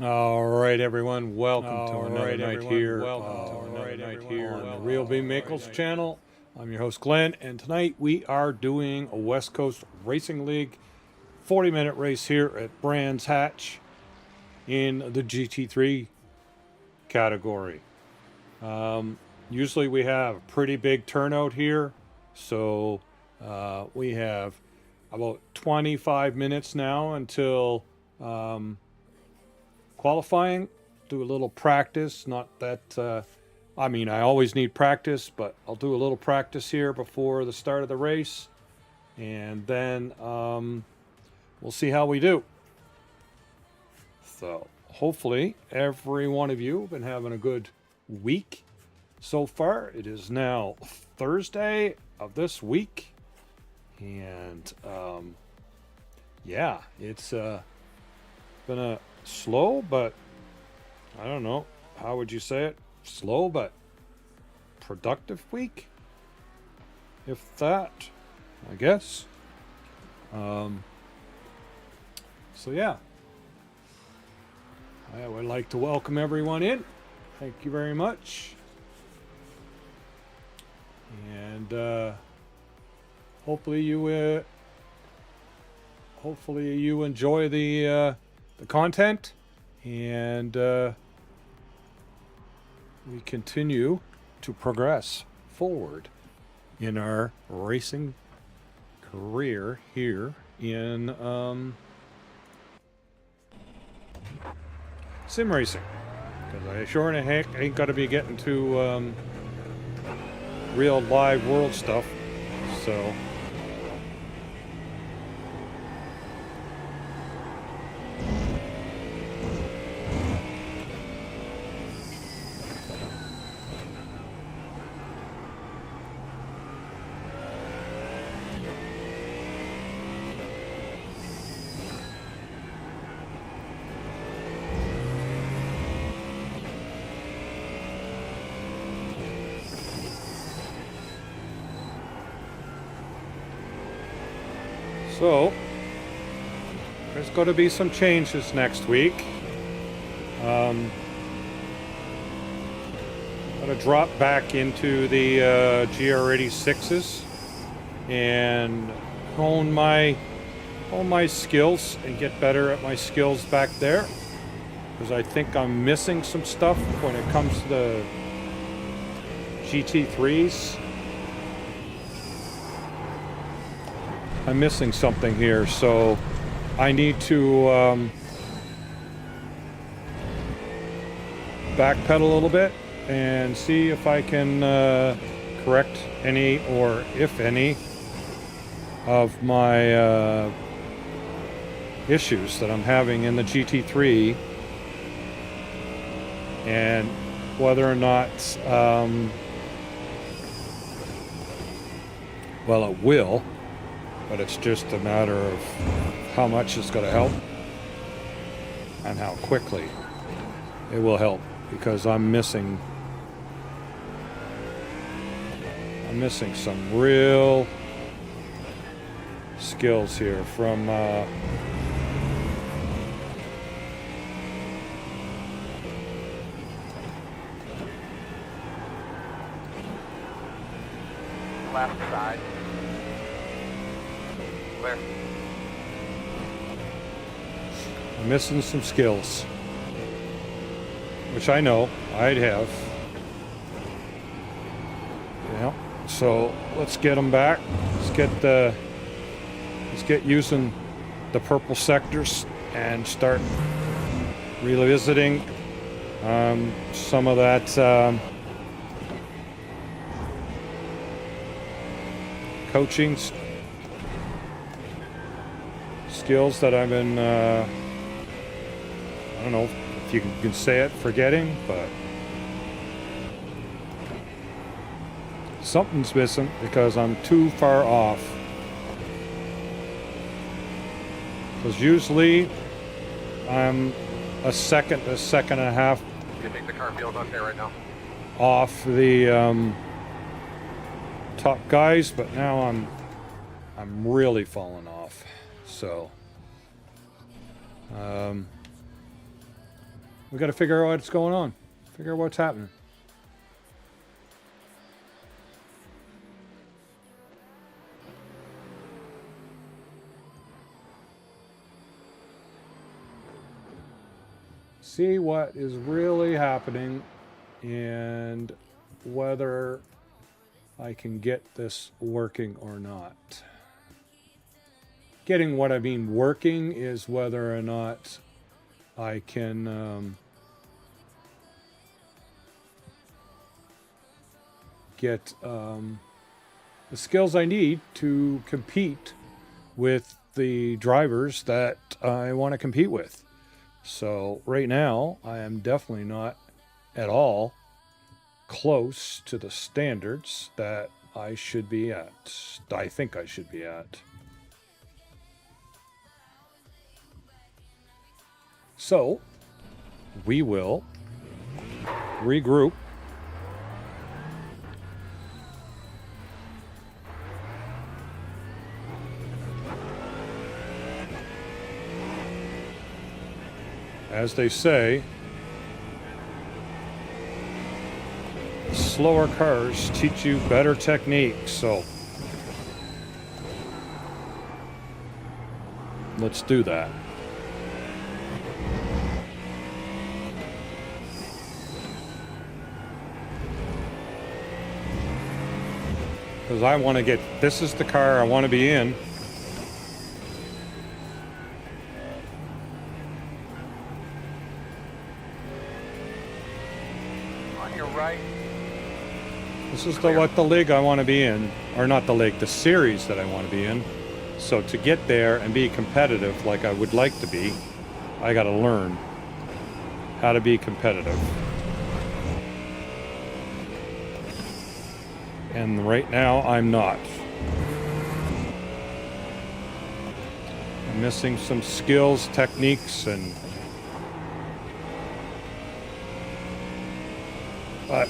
All right, everyone. Welcome to another night here. On the Real B Mickles channel. I'm your host Glenn, and tonight we are doing a West Coast Racing League 40-minute race here at Brands Hatch in the GT3 category. Usually we have a pretty big turnout here, so we have about 25 minutes now until qualifying. Do a little practice. Not that I mean, I always need practice, but I'll do a little practice here before the start of the race, and then we'll see how we do. So hopefully every one of you have been having a good week so far. It is now Thursday of this week, and yeah, it's been a slow, but I don't know, how would you say it? Slow but productive week, if that, I guess. So yeah, I would like to welcome everyone in. Thank you very much. And hopefully you enjoy the content, and we continue to progress forward in our racing career here in SimRacing, because I sure in the heck ain't got to be getting to real live world stuff. So there's going to be some changes next week. I'm going to drop back into the GR86s and hone my skills and get better at my skills back there, because I think I'm missing some stuff when it comes to the GT3s. I'm missing something here, so I need to backpedal a little bit and see if I can correct any, or if any, of my issues that I'm having in the GT3, and whether or not well, it will, but it's just a matter of how much it's going to help and how quickly it will help, because I'm missing some real skills here from left side. Clear. I'm missing some skills, which I know I'd have. Yeah. So let's get them back. Let's get using the purple sectors and start revisiting some of that coaching skills that I've been I don't know if you can say it, forgetting, but something's missing because I'm too far off. Because usually I'm a second and a half. You think the car feels okay right now? Off the top guys, but now I'm really falling off. So We got to figure out what's going on. Figure out what's happening. See what is really happening and whether I can get this working or not. Getting what I mean working is whether or not I can get the skills I need to compete with the drivers that I want to compete with. So right now, I am definitely not at all close to the standards that I should be at. I think I should be at. So we will regroup. As they say, slower cars teach you better technique, so let's do that. Because I want to get, this is the car I want to be in. Right. This is what the league I want to be in, or not the league, the series that I want to be in. So to get there and be competitive like I would like to be, I got to learn how to be competitive. And right now I'm not. I'm missing some skills, techniques, and but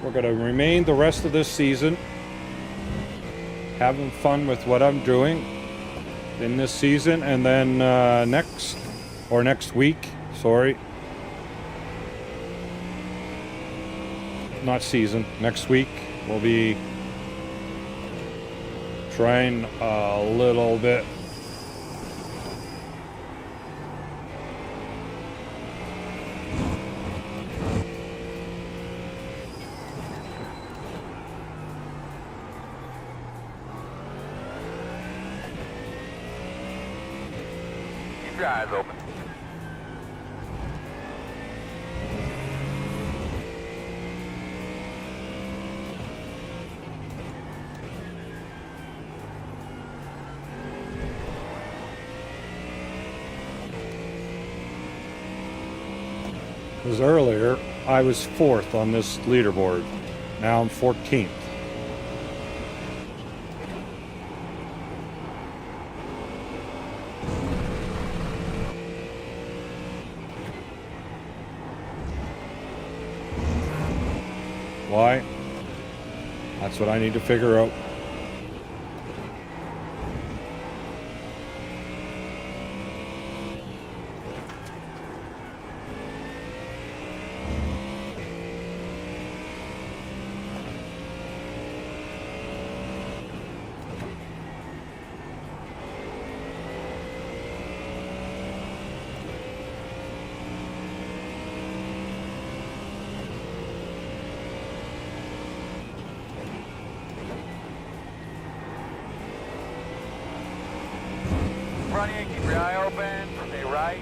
we're going to remain the rest of this season having fun with what I'm doing in this season, and then next week, not season, next week we'll be trying a little bit your eyes open. Because earlier I was 4th on this leaderboard. Now I'm 14th. Why? That's what I need to figure out. Front of you, keep your eye open, stay right.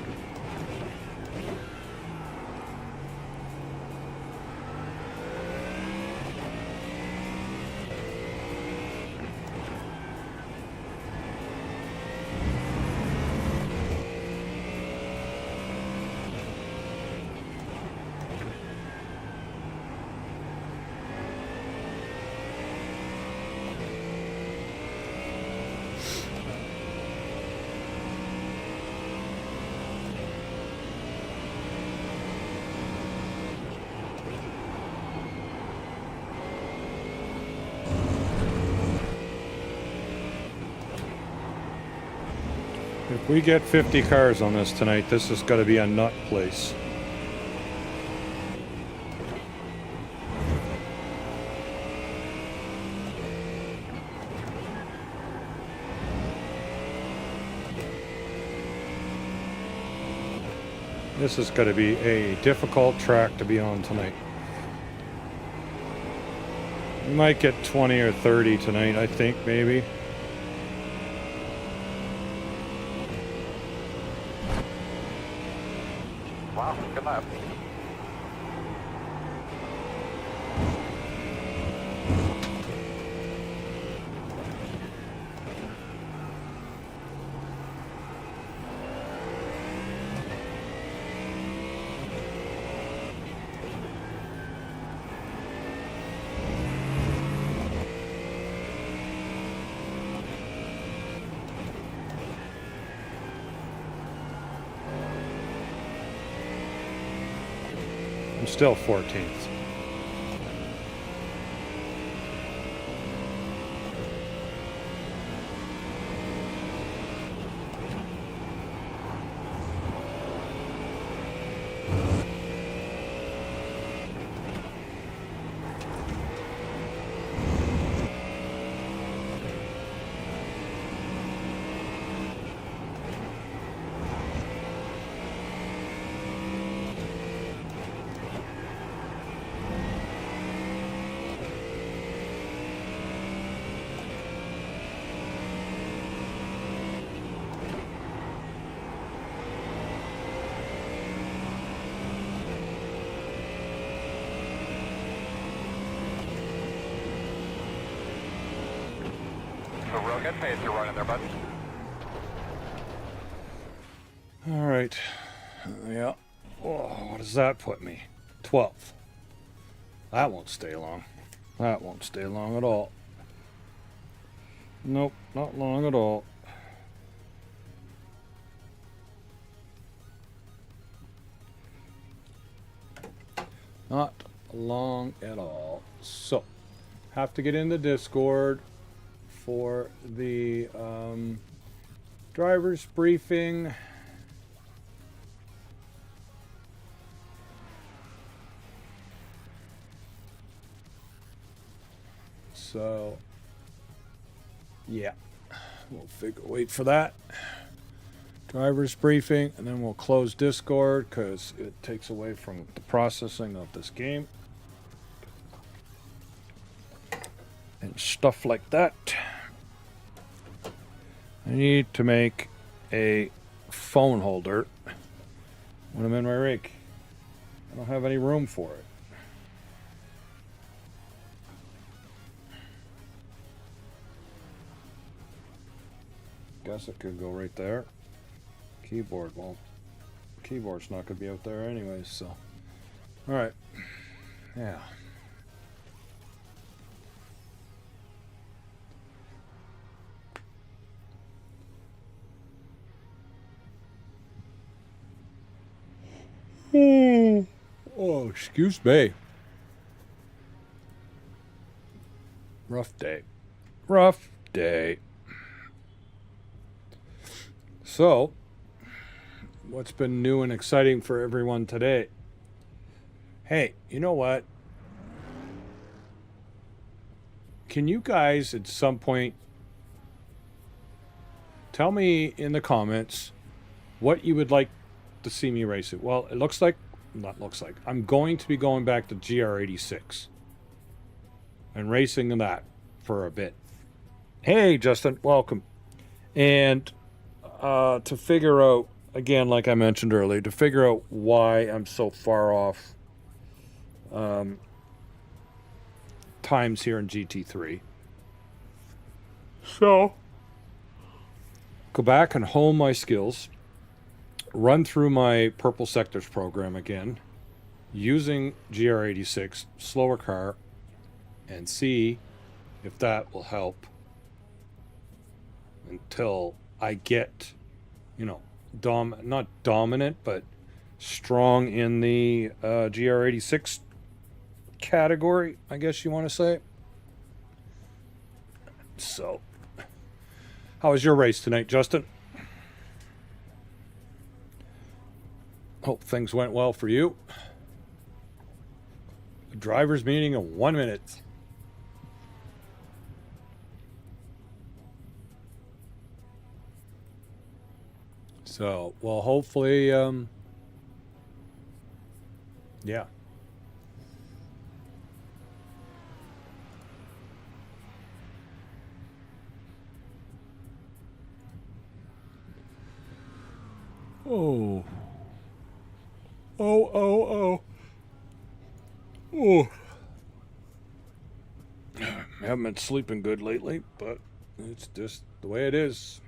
If we get 50 cars on this tonight, this is going to be a nut place. This is going to be a difficult track to be on tonight. We might get 20 or 30 tonight, I think, maybe. Wow, good lap. I'm still 14th. So real good pace you're running there, bud. All right. Yeah. Oh, what does that put me? 12th. That won't stay long. That won't stay long at all. Nope, not long at all. Not long at all. So, have to get in the Discord for the driver's briefing. So, yeah, we'll wait for that driver's briefing, and then we'll close Discord because it takes away from the processing of this game and stuff like that. I need to make a phone holder when I'm in my rig. I don't have any room for it. Guess it could go right there. Keyboard, well, keyboard's not going to be out there anyways, so. Alright. Yeah. Oh, excuse me. Rough day. Rough day. So, what's been new and exciting for everyone today? Hey, you know what? Can you guys at some point tell me in the comments what you would like to see me race it? Well, it looks like, I'm going to be going back to GR86 and racing that for a bit. Hey, Justin, welcome. And to figure out, again, like I mentioned earlier, to figure out why I'm so far off times here in GT3. So, go back and hone my skills, run through my Purple Sectors program again, using GR86, slower car, and see if that will help until I get, you know, not dominant, but strong in the GR86 category, I guess you want to say. So, how was your race tonight, Justin? Hope things went well for you. The driver's meeting in 1 minute. So, well, hopefully, yeah. Oh. Oh. I haven't been sleeping good lately, but it's just the way it is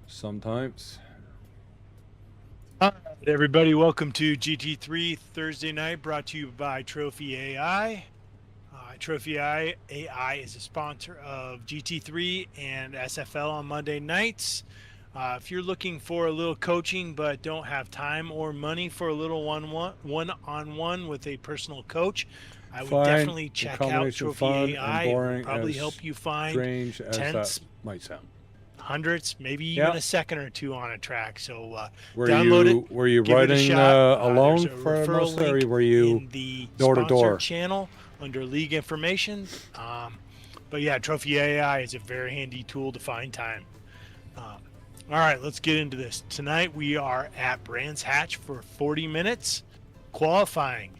sometimes. All right, everybody, welcome to GT3 Thursday night, brought to you by Trophy AI. Trophy AI is a sponsor of GT3 and SFL on Monday nights. If you're looking for a little coaching but don't have time or money for a little one-on-one with a personal coach, I would definitely check out Trophy AI. It will probably help you find strange as tenths, that might sound. hundreds, maybe even a second or two on a track. So download it. Were you riding alone for most, or were you in the door to door channel under league information? But yeah, Trophy AI is a very handy tool to find time. All right, let's get into this. Tonight we are at Brands Hatch for 40 minutes. Qualifying,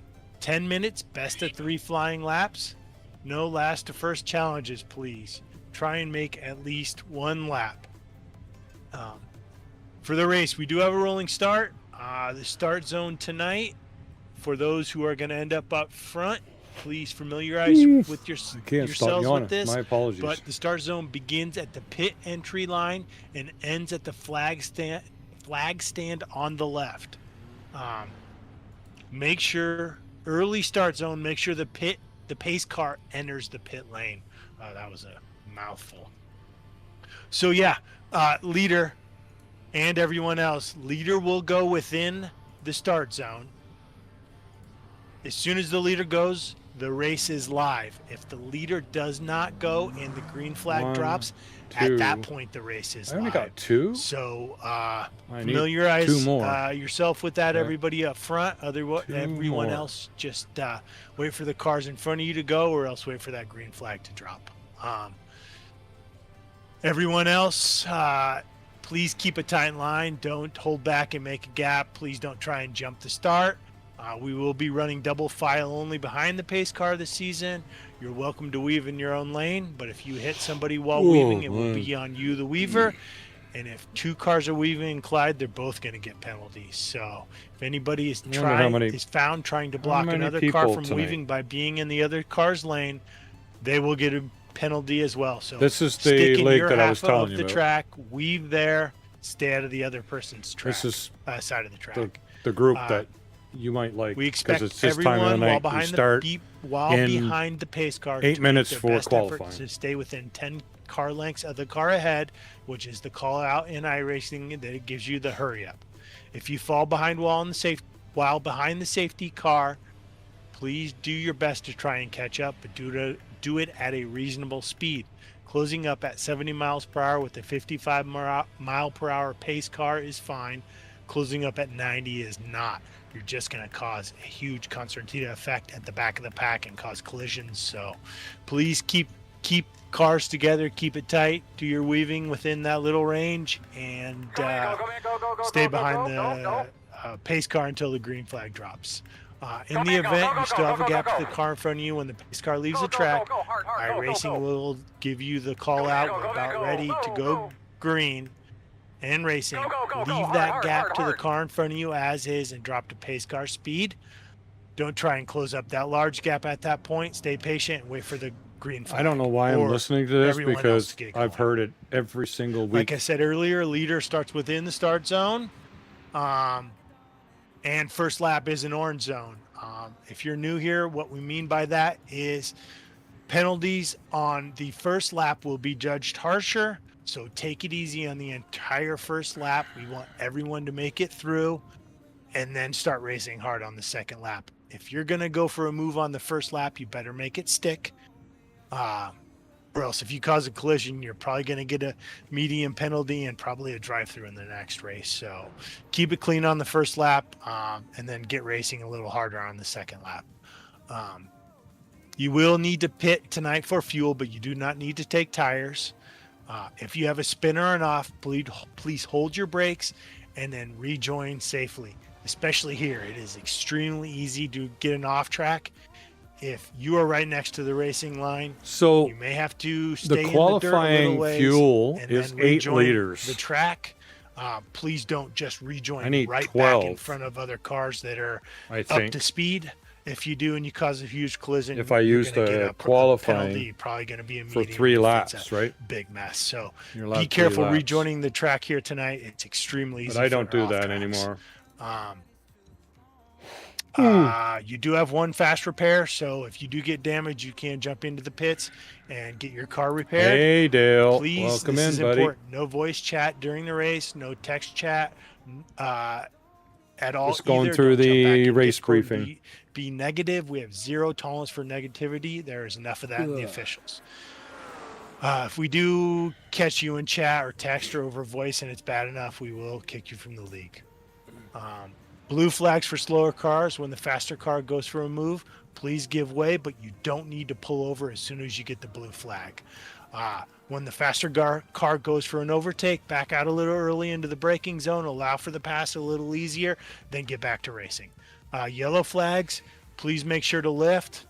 10 minutes, best of 3 flying laps. No last to first challenges, please. Try and make at least 1 lap. For the race, we do have a rolling start. The start zone tonight, for those who are going to end up front, please familiarize with yourselves with this. My apologies. But the start zone begins at the pit entry line and ends at the flag stand on the left. Make sure early start zone. Make sure the pace car enters the pit lane. That was a mouthful. So yeah, leader and everyone else. Leader will go within the start zone. As soon as the leader goes, the race is live. If the leader does not go and the green flag drops, at that point the race is live. I only got 2. So familiarize 2 more. yourself with that, everybody up front. Everyone else, just wait for the cars in front of you to go, or else wait for that green flag to drop. Everyone else, please keep a tight line. Don't hold back and make a gap. Please don't try and jump the start. We will be running double file only behind the pace car this season. You're welcome to weave in your own lane, but if you hit somebody while weaving, it will be on you, the weaver. And if 2 cars are weaving and collide, they're both going to get penalties. So if anybody is found trying to block another car from weaving by being in the other car's lane, they will get a penalty as well. So this is the lake that I was telling you about. The track, weave there, stay out of the other person's track. This is side of the track. The group that you might like. We expect it's this everyone time of the night. behind the pace car 8 minutes for qualifying to stay within 10 car lengths of the car ahead, which is the call out in iRacing that it gives you the hurry up. If you fall behind while behind the safety car, please do your best to try and catch up, but do it at a reasonable speed. Closing up at 70 miles per hour with a 55 mile per hour pace car is fine. Closing up at 90 is not. You're just going to cause a huge concertina effect at the back of the pack and cause collisions. So please keep cars together, keep it tight, do your weaving within that little range, and stay behind the pace car until the green flag drops. In the event you still have a gap to the car in front of you when the pace car leaves the track, iRacing will give you the call out. We're about ready to go green. And racing, leave that gap to the car in front of you as is and drop to pace car speed. Don't try and close up that large gap at that point. Stay patient and wait for the green flag. I don't know why I'm listening to this, because I've heard it every single week. Like I said earlier, leader starts within the start zone, and first lap is an orange zone. If you're new here, what we mean by that is penalties on the first lap will be judged harsher. So take it easy on the entire first lap. We want everyone to make it through and then start racing hard on the second lap. If you're going to go for a move on the first lap, you better make it stick. or else if you cause a collision, you're probably going to get a medium penalty and probably a drive-through in the next race. So keep it clean on the first lap, and then get racing a little harder on the second lap. You will need to pit tonight for fuel, but you do not need to take tires. If you have a spinner on off, please hold your brakes and then rejoin safely. Especially here, it is extremely easy to get an off track. If you are right next to the racing line, so you may have to stay the qualifying in the dirt a little ways fuel and is then 8 rejoin liters. the track. Please don't just I rejoin need right 12. back in front of other cars that are I up think to speed. If you do and you cause a huge collision, if I you're use gonna get the a qualifying penalty, probably going to be a for medium 3 if it's laps, a right? big mess. So You're allowed be 3 careful laps. rejoining the track here tonight. It's extremely easy. But I don't for do off that tracks. anymore. You do have one fast repair, so if you do get damaged, you can jump into the pits and get your car repaired. Hey, Dale. Please, Welcome this in, is buddy. important. No voice chat during the race, no text chat at all. Just going either. through Don't jump back the in race Discord. briefing. Be negative. We have zero tolerance for negativity. There is enough of that in the officials. If we do catch you in chat or text or over voice and it's bad enough, we will kick you from the league. Blue flags for slower cars. When the faster car goes for a move, please give way, but you don't need to pull over as soon as you get the blue flag. When the faster car goes for an overtake, back out a little early into the braking zone, allow for the pass a little easier, then get back to racing. Yellow flags, please make sure to lift.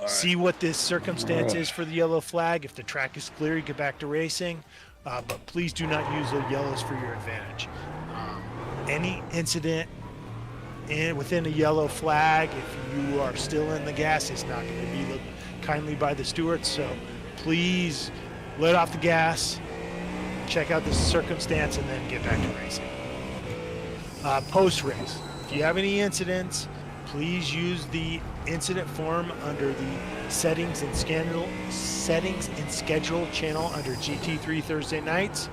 See what this circumstance is for the yellow flag. If the track is clear, you get back to racing. But please do not use the yellows for your advantage. Any incident within a yellow flag, if you are still in the gas, is not going to be looked kindly by the stewards. So please let off the gas, check out the circumstance, and then get back to racing. Post-race, if you have any incidents, please use the incident form under the settings and schedule channel under GT3 Thursday nights.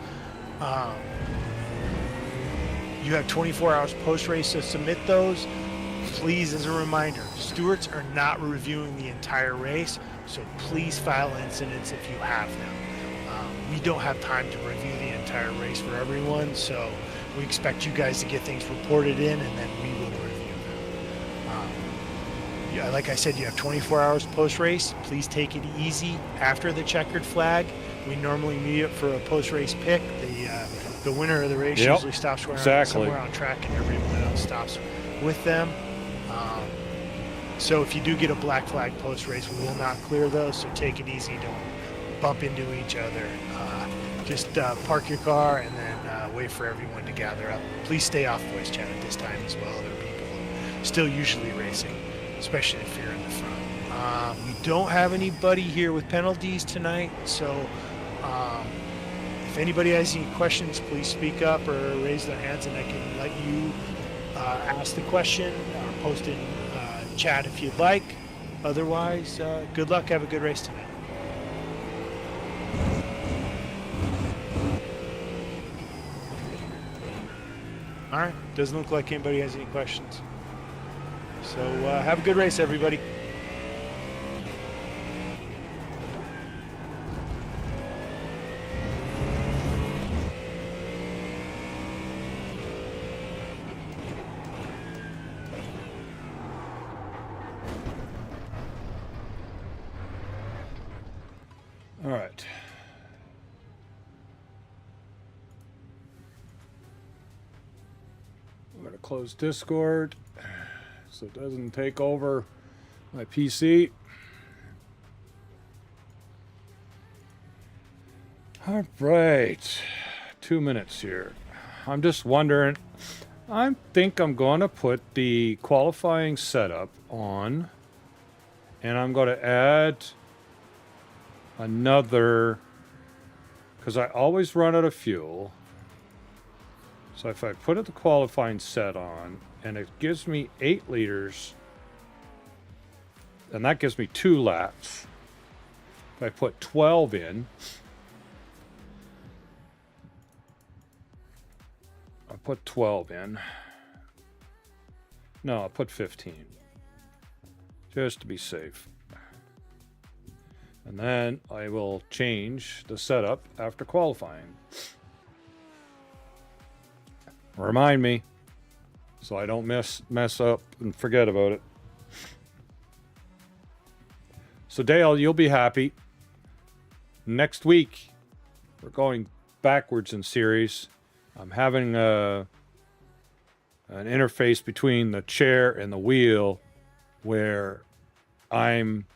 You have 24 hours post-race to submit those. Please, as a reminder, stewards are not reviewing the entire race, so please file incidents if you have them. We don't have time to review the entire race for everyone, so we expect you guys to get things reported in, and then we will review them. Like I said, you have 24 hours post-race. Please take it easy after the checkered flag. We normally meet up for a post-race pick. The winner of the race usually stops somewhere on track, and everyone else stops with them. So if you do get a black flag post-race, we will not clear those, so take it easy. Don't bump into each other. Just park your car and then wait for everyone to gather up. Please stay off voice chat at this time as well. There are people still usually racing, especially if you're in the front. We don't have anybody here with penalties tonight, so if anybody has any questions, please speak up or raise their hands and I can let you ask the question or post in chat if you'd like. Otherwise, good luck. Have a good race tonight. All right. Doesn't look like anybody has any questions. So have a good race, everybody. All right. I'm going to close Discord so it doesn't take over my PC. All right. 2 minutes here. I'm just wondering, I think I'm going to put the qualifying setup on, and I'm going to add another, because I always run out of fuel. So if I put the qualifying set on and it gives me 8 liters, and that gives me 2 laps. If I put 12 in, I put 12 in. No, I put 15. Just to be safe. And then I will change the setup after qualifying. Remind me so I don't mess up and forget about it. So Dale, you'll be happy. Next week, we're going backwards in series. I'm having an interface between the chair and the wheel where I'm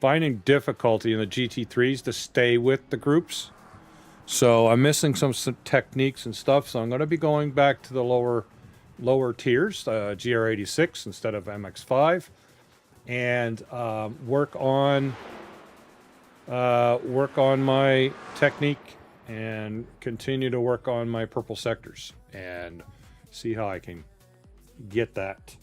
finding difficulty in the GT3s to stay with the groups. So I'm missing some techniques and stuff. So I'm going to be going back to the lower tiers, GR86 instead of MX5, and work on my technique and continue to work on my purple sectors and see how I can get that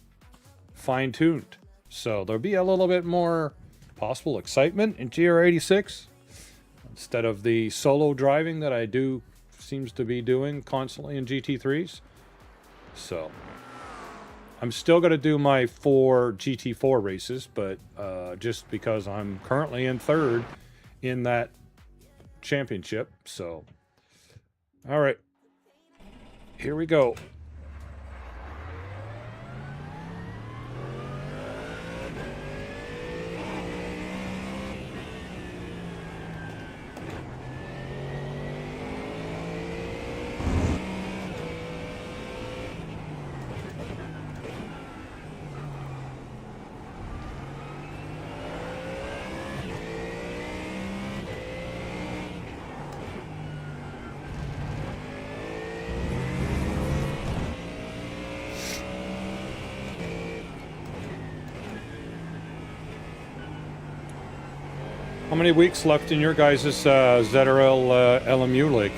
fine-tuned. So there'll be a little bit more possible excitement in GR86 instead of the solo driving that I seems to be doing constantly in GT3s. So I'm still going to do my 4 GT4 races, but just because I'm currently in 3rd in that championship. So, all right, here we go. How many weeks left in your guys' ZRL LMU league?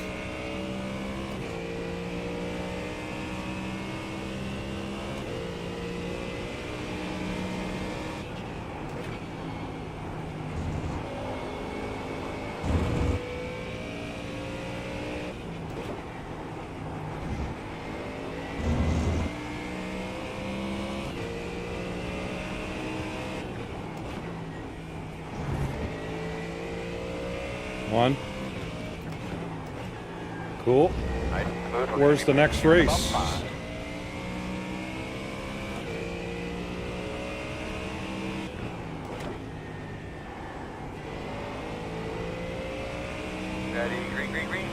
One. Cool. Where's the next race? Ready, green, green, green.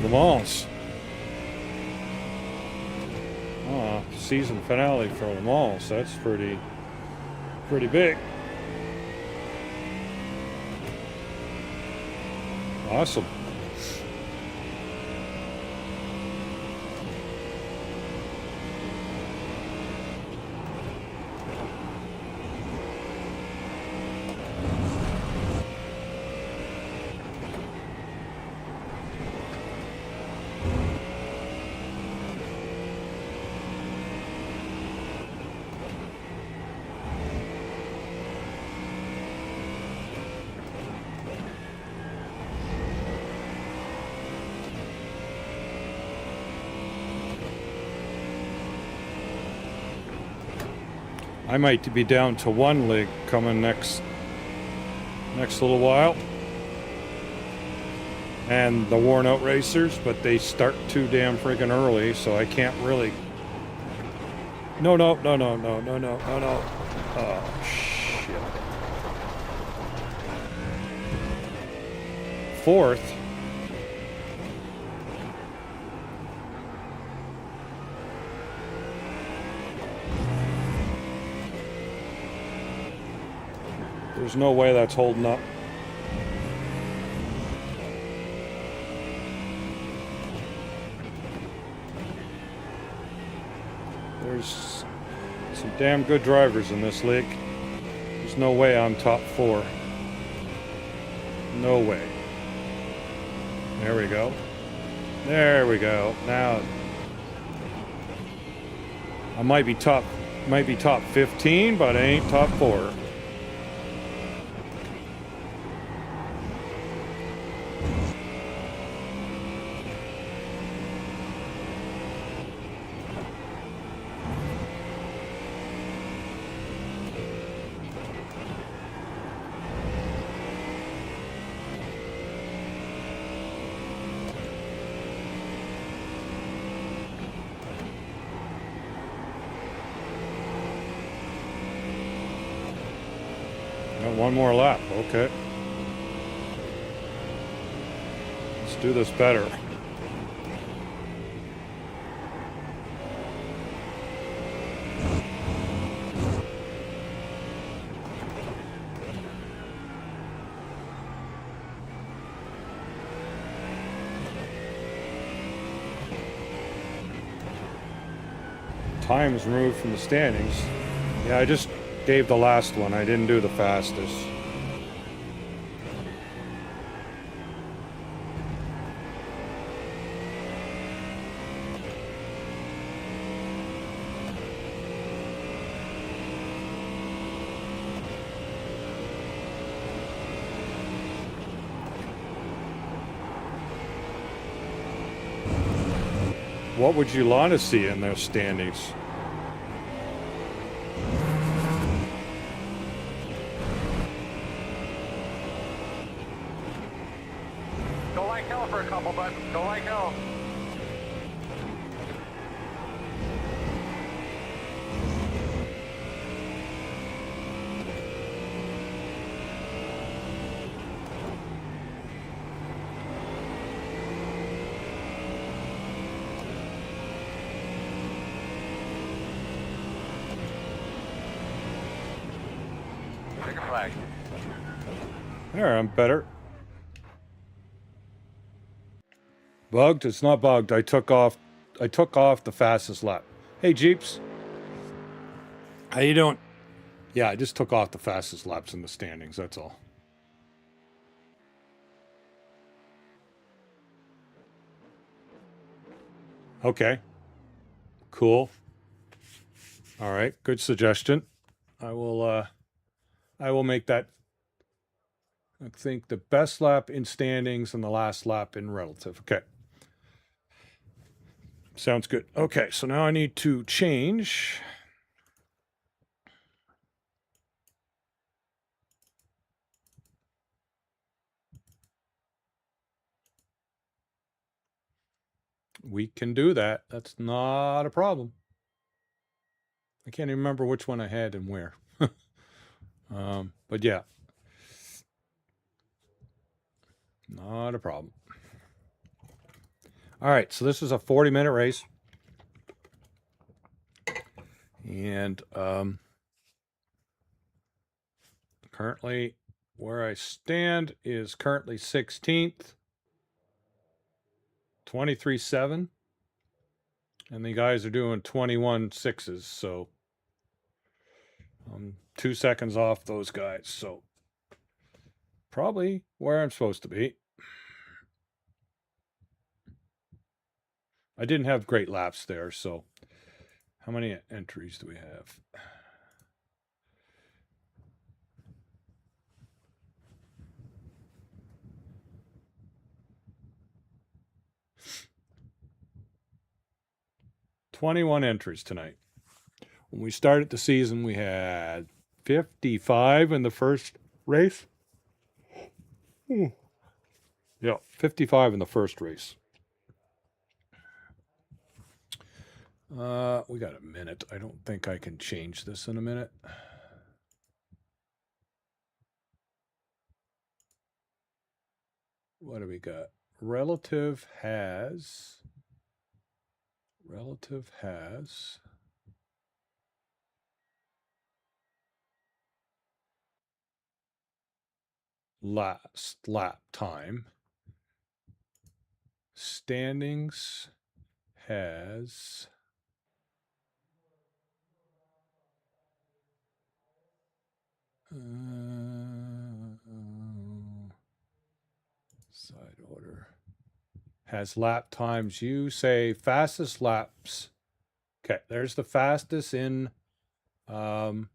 Le Mans. Oh, season finale for Le Mans. That's pretty big. Awesome. I might be down to 1 league coming next little while. And the worn out racers, but they start too damn freaking early, so I can't really. No. Oh, shit. 4th. There's no way that's holding up. There's some damn good drivers in this league. There's no way I'm top 4. No way. There we go. There we go. Now I might be top 15, but I ain't top 4. Got one more lap. Okay. Let's do this better. Times removed from the standings. Yeah, I just gave the last one. I didn't do the fastest. What would you want to see in those standings? Go like hell for a couple, bud. Go like hell. Take a flag. There, I'm better. Bugged? It's not bugged. I took off the fastest lap. Hey Jeeps. How you doing? Yeah, I just took off the fastest laps in the standings, that's all. Okay. Cool. All right, good suggestion. I will make that. I think the best lap in standings and the last lap in relative. Okay. Sounds good. Okay, so now I need to change. We can do that. That's not a problem. I can't even remember which one I had and where. But yeah. Not a problem. All right, so this is a 40-minute race. And currently where I stand is currently 16th. 23.7. And the guys are doing 21.6s, so I'm 2 seconds off those guys. So probably where I'm supposed to be. I didn't have great laps there, so how many entries do we have? "21 entries tonight. When we started the season, we had 55 in the first race. Yeah, 55 in the first race. We got a minute. I don't think I can change this in a minute. What do we got? Relative has last lap time. Standings has has lap times. You say fastest laps. Okay, there's the fastest in that.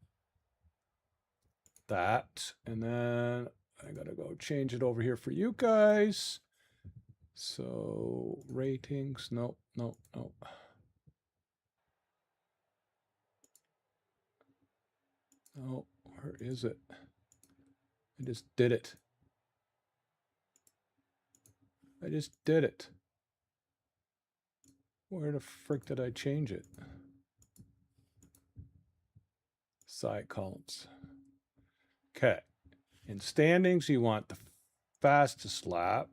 And then I got to go change it over here for you guys. So ratings, no. Oh, where is it? I just did it. Where the frick did I change it? Side columns. Okay. In standings, you want the fastest lap.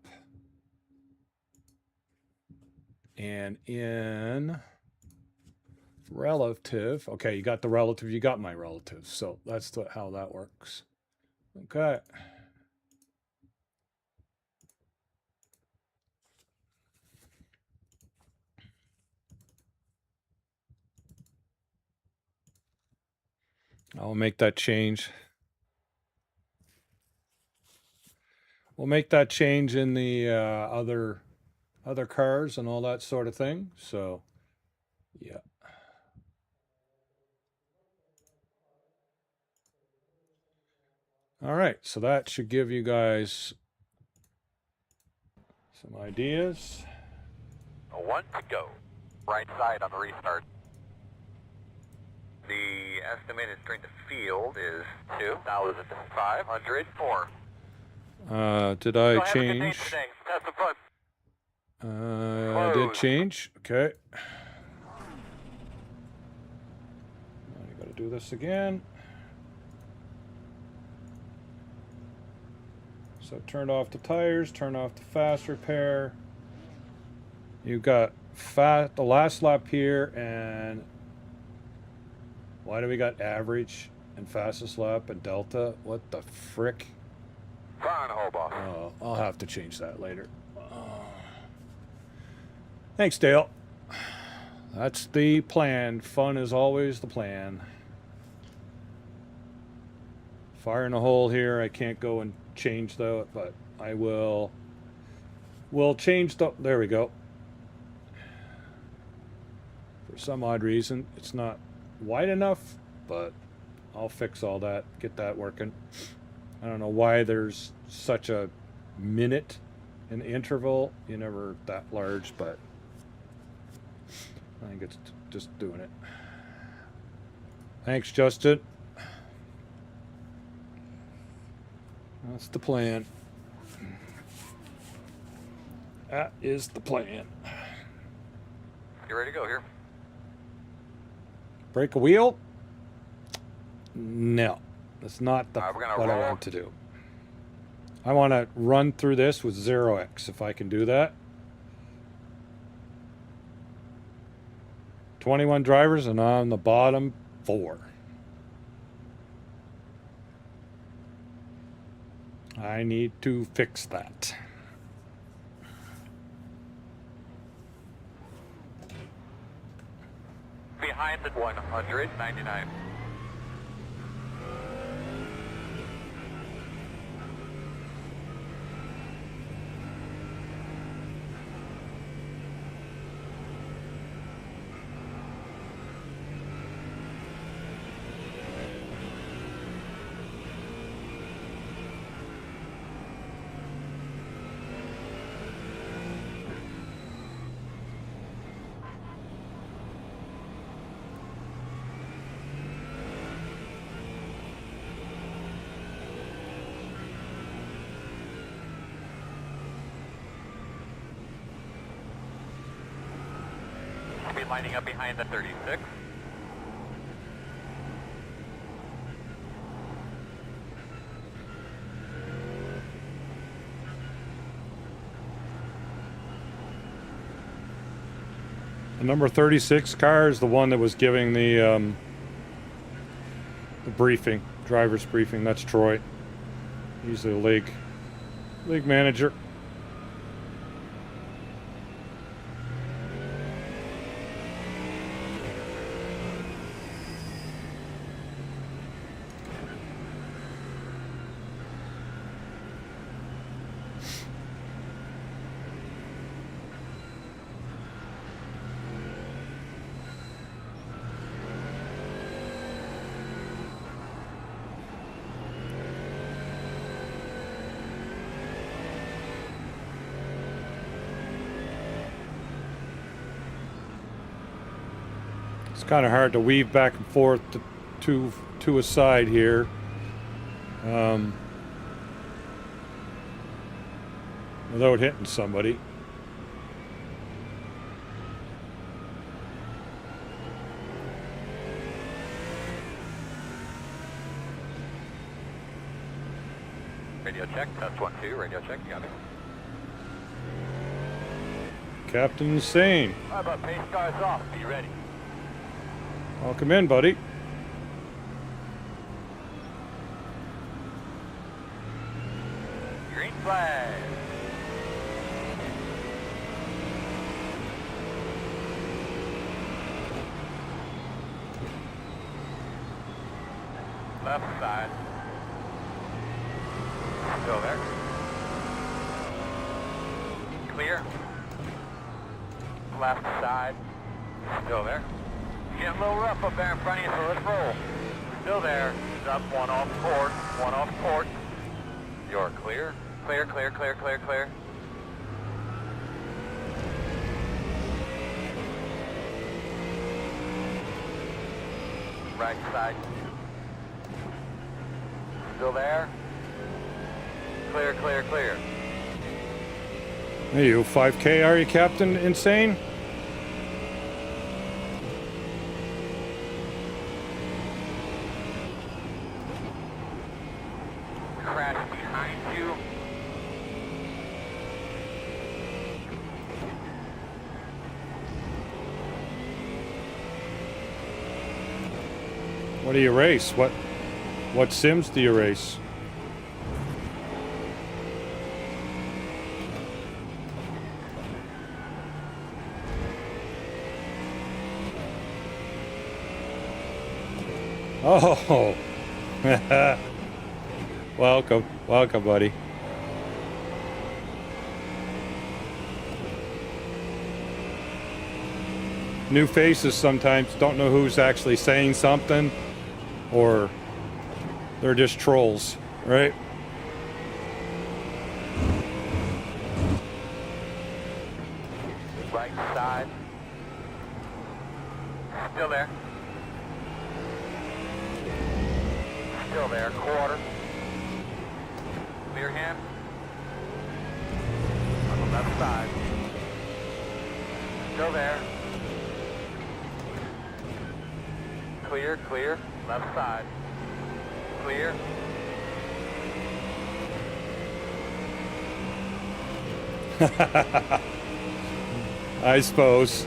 And in relative, okay, you got the relative, you got my relative. So that's how that works. Okay. I'll make that change. We'll make that change in the other cars and all that sort of thing. So, yeah. All right, so that should give you guys some ideas. 1 to go. Right side on the restart. The estimated strength of field is 2,504. Did I So change? Test the front. I did change. Okay. Now you got to do this again. So turn off the tires, turn off the fast repair. You've got the last lap here, and why do we got average and fastest lap and delta? What the frick? Fraunhofer. Oh, I'll have to change that later. Thanks, Dale. That's the plan. Fun is always the plan. Fire in a hole here. I can't go and change though, but I will. We'll change the. There we go. For some odd reason, it's not wide enough, but I'll fix all that. Get that working. I don't know why there's such a minute in the interval. You never that large, but I think it's just doing it. Thanks, Justin. That's the plan. That is the plan. You ready to go here? Break a wheel? No. That's not what I roll. want to do. I want to run through this with 0x if I can do that. 21 drivers and on the bottom 4. I need to fix that. Behind the 199. Be lining up behind the 36. The number 36 car is the one that was giving the briefing, driver's briefing. That's Troy. He's the league manager. It's kind of hard to weave back and forth to a side here. Without hitting somebody. Radio check, test 1, 2, radio check, you got it. Captain Insane. How about pace cars off? Be ready. Welcome in, buddy. Green flag. Left side. Still there. Clear. Left side. Still there. Getting a little rough up there in front of you, so let's roll. Still there. Up, one off port. One off port. You're clear. Clear, clear, clear, clear, clear. Right side. Still there. Clear, clear, clear. Hey, you 5K, are you, Captain Insane? Crash behind you. What do you race? What sims do you race? Oh, welcome, buddy. New faces sometimes don't know who's actually saying something, or they're just trolls, right? Right side. Still there. Still there, quarter. Clear him. On the left side. Still there. Clear, clear. Left side. Clear. I suppose.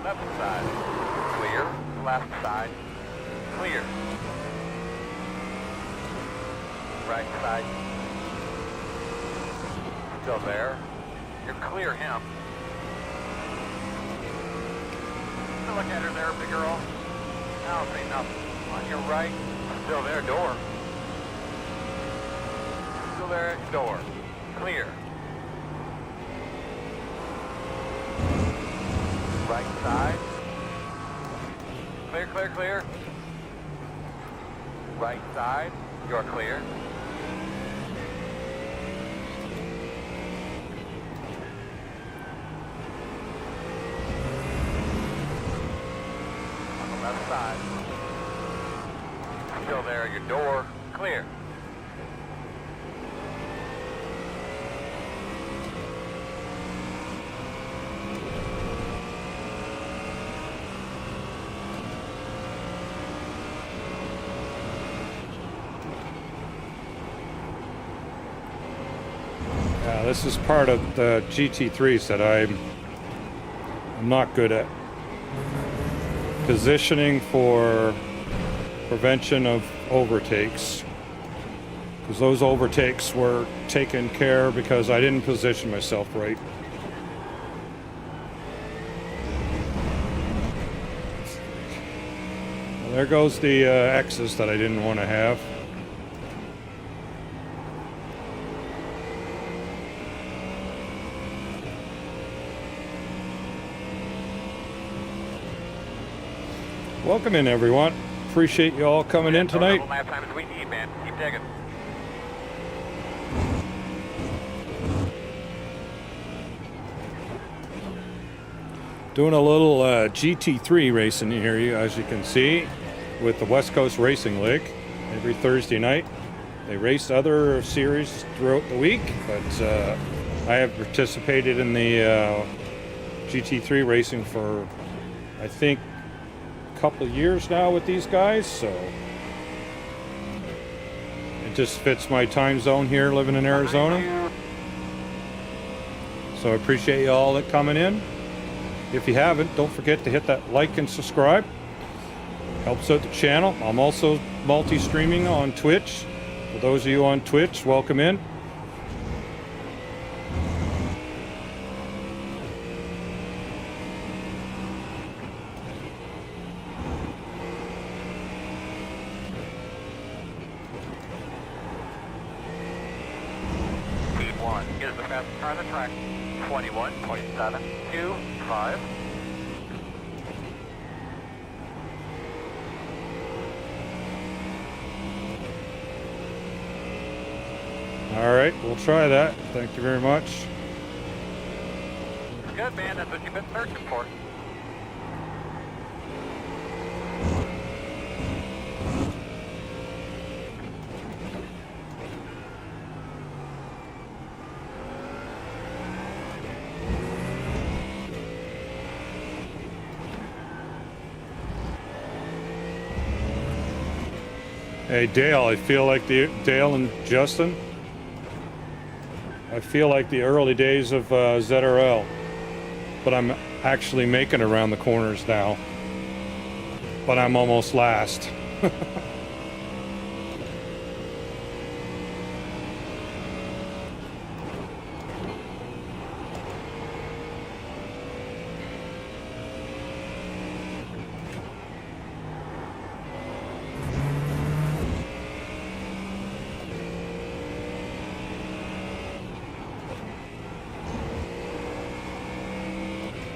Left side. Clear. Left side. Clear. Right side. Still there. You're clear him. Look at her there, big girl. I don't see nothing. On your right. Still there, door. Still there, door. Clear. Right side. Clear, clear, clear. Right side. You're clear. On the left side. Still there, your door. Clear. Yeah, this is part of the GT3s that I'm not good at. Positioning for prevention of overtakes. Because those overtakes were taken care of because I didn't position myself right. Well, there goes the X's that I didn't want to have. Welcome in, everyone. Appreciate you all coming in tonight. Lap time as we need, man. Keep digging. Doing a little GT3 racing here, as you can see, with the West Coast Racing League. Every Thursday night. They race other series throughout the week, but I have participated in the GT3 racing for, I think, a couple of years now with these guys, so it just fits my time zone here living in Arizona. So I appreciate you all that coming in. If you haven't, don't forget to hit that like and subscribe. Helps out the channel. I'm also multi-streaming on Twitch. For those of you on Twitch, welcome in. P1 is the fastest car on the track. 21.725. All right, we'll try that. Thank you very much. Good, man. That's what you've been searching for. Hey, Dale, I feel like Dale and Justin, I feel like the early days of ZRL, but I'm actually making around the corners now, but I'm almost last.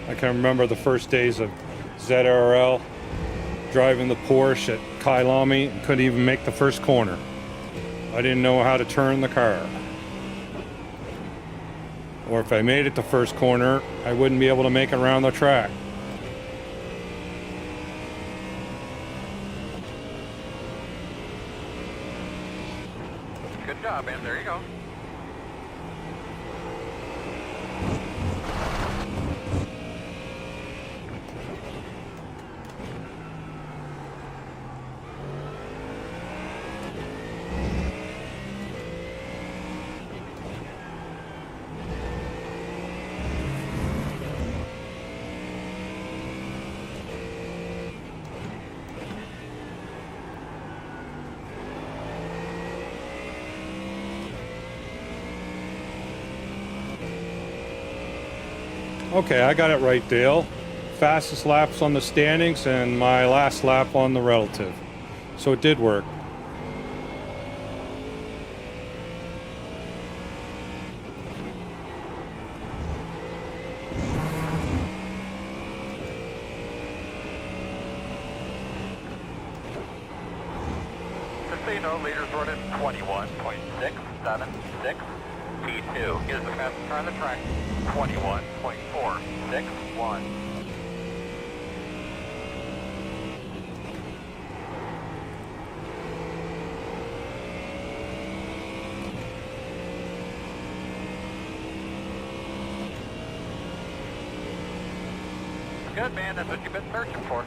I can remember the first days of ZRL, driving the Porsche at Kailami and couldn't even make the first corner. I didn't know how to turn the car. Or if I made it the first corner, I wouldn't be able to make it around the track. Good job, man. There you go. Okay, I got it right, Dale. Fastest laps on the standings and my last lap on the relative. So it did work. Just so you know, leaders running 21.676. P2 is the fastest car on the track. 21.461. Good, man. That's what you've been searching for.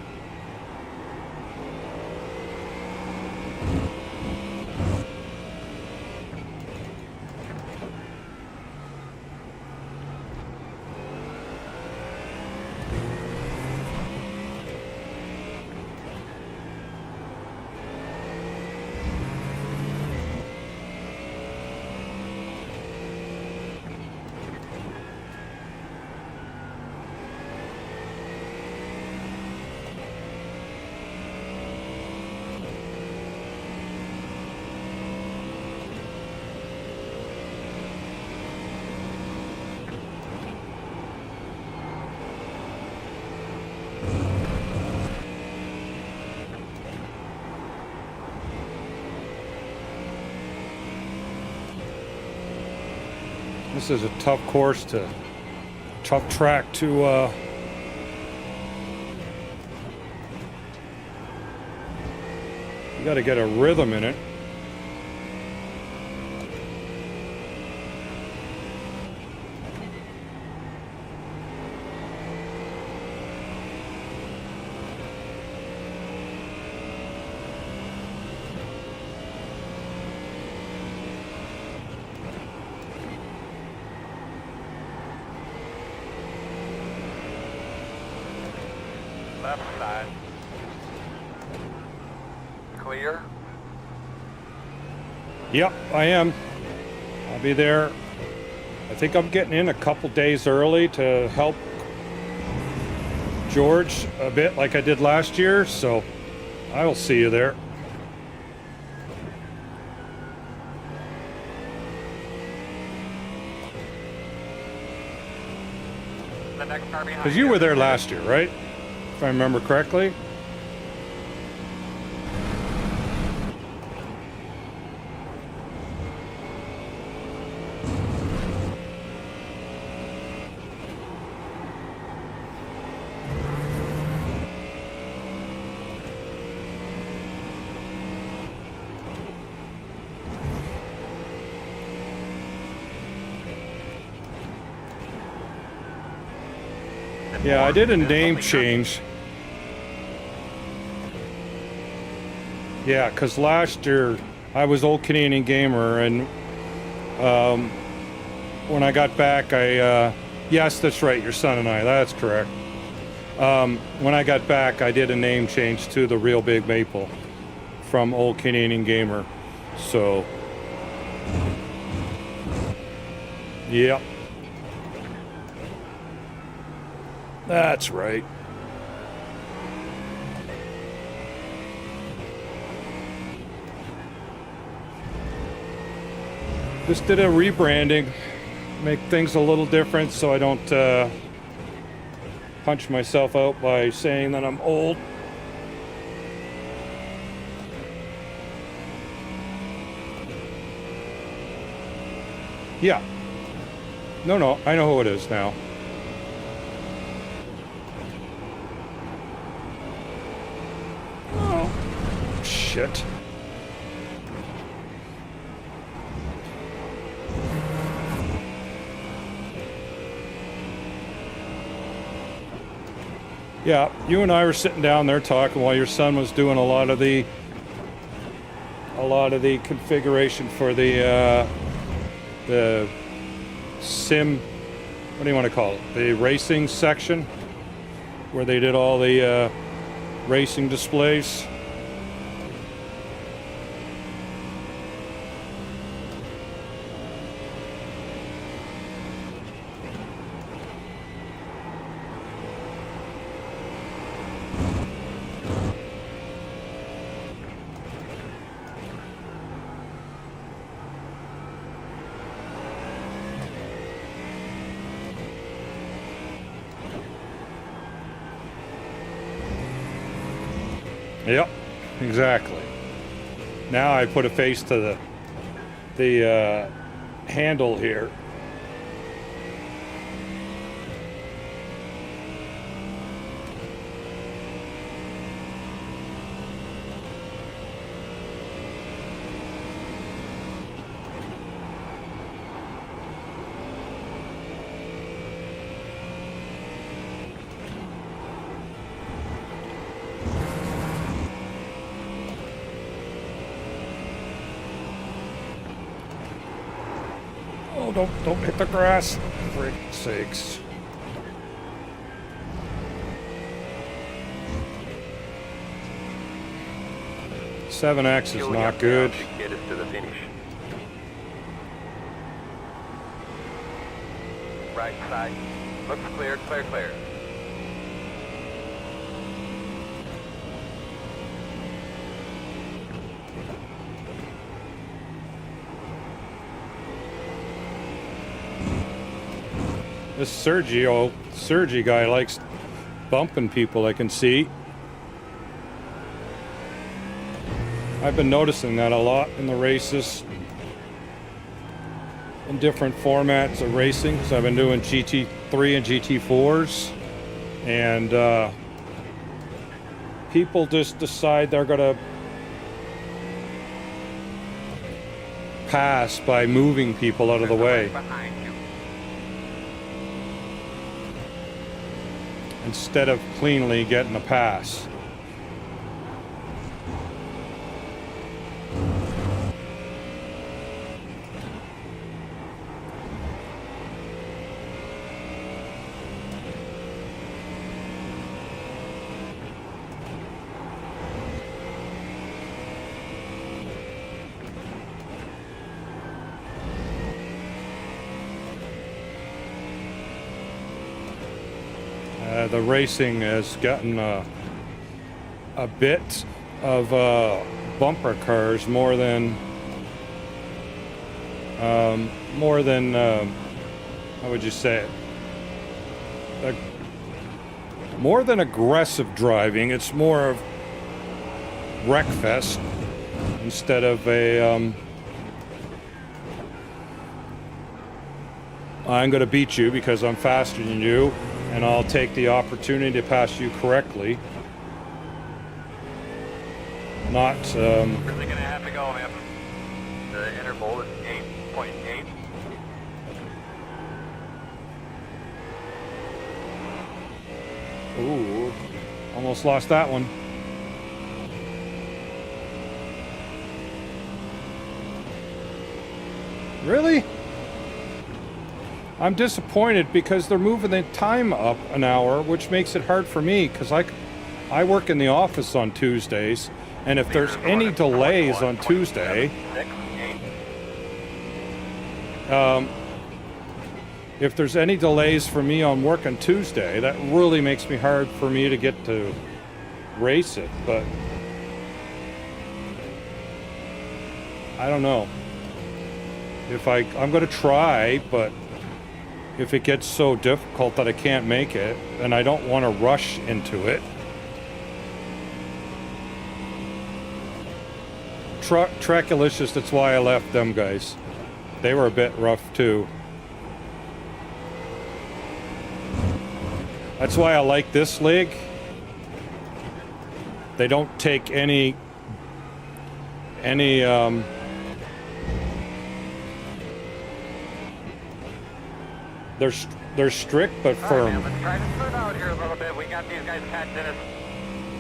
This is a tough course to, tough track to, you got to get a rhythm in it. Left side. Clear. Yep, I am. I'll be there. I think I'm getting in a couple days early to help George a bit like I did last year, so I will see you there. The next car behind. Because you were there last year, right? If I remember correctly. Yeah, I did a name change. Yeah, because last year I was Old Canadian Gamer, and when I got back, yes, that's right, your son and I, that's correct. When I got back, I did a name change to the Real Big Maple from Old Canadian Gamer. So, yeah. That's right. Just did a rebranding, make things a little different so I don't punch myself out by saying that I'm old. Yeah. No, I know who it is now. Shit. Yeah, you and I were sitting down there talking while your son was doing a lot of the configuration for the sim, what do you want to call it? The racing section where they did all the racing displays. Yep, exactly. Now I put a face to the handle here. Oh, don't hit the grass. For God's sakes. Seven X is not good. Get us to the finish. Right side. Looks clear, clear, clear. This Sergi guy likes bumping people, I can see. I've been noticing that a lot in the races. in different formats of racing, because I've been doing GT3 and GT4s, and people just decide they're gonna pass by moving people out of the way instead of cleanly getting a pass. The racing has gotten a bit of bumper cars more than how would you say it? More than aggressive driving. It's more of wreckfest instead of a I'm going to beat you because I'm faster than you, and I'll take the opportunity to pass you correctly. Not, Really gonna have to go, man. The interval is 8.8. Ooh, almost lost that one. Really? I'm disappointed because they're moving the time up an hour, which makes it hard for me because I work in the office on Tuesdays, and if there's any delays on Tuesday, if there's any delays for me on work on Tuesday, that really makes me hard for me to get to race it. But I don't know. If I'm going to try, but if it gets so difficult that I can't make it, and I don't want to rush into it. Trackalicious, that's why I left them guys. They were a bit rough too. That's why I like this league. They don't take any they're strict but firm. All right, man, let's try to slow down here a little bit. We got these guys catching us.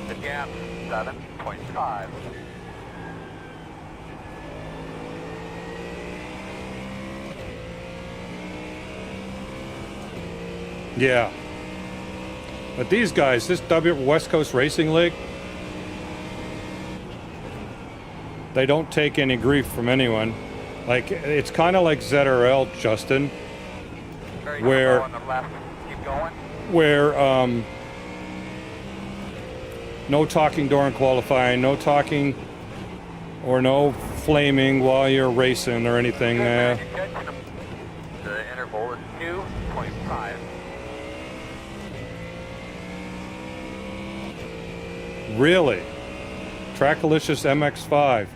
The gap 7.5. Yeah. But these guys, this West Coast Racing League, they don't take any grief from anyone. Like, it's kind of like ZRL, Justin, where no talking during qualifying, no talking or no flaming while you're racing or anything. The interval is 2.5. Really? Trackalicious MX-5.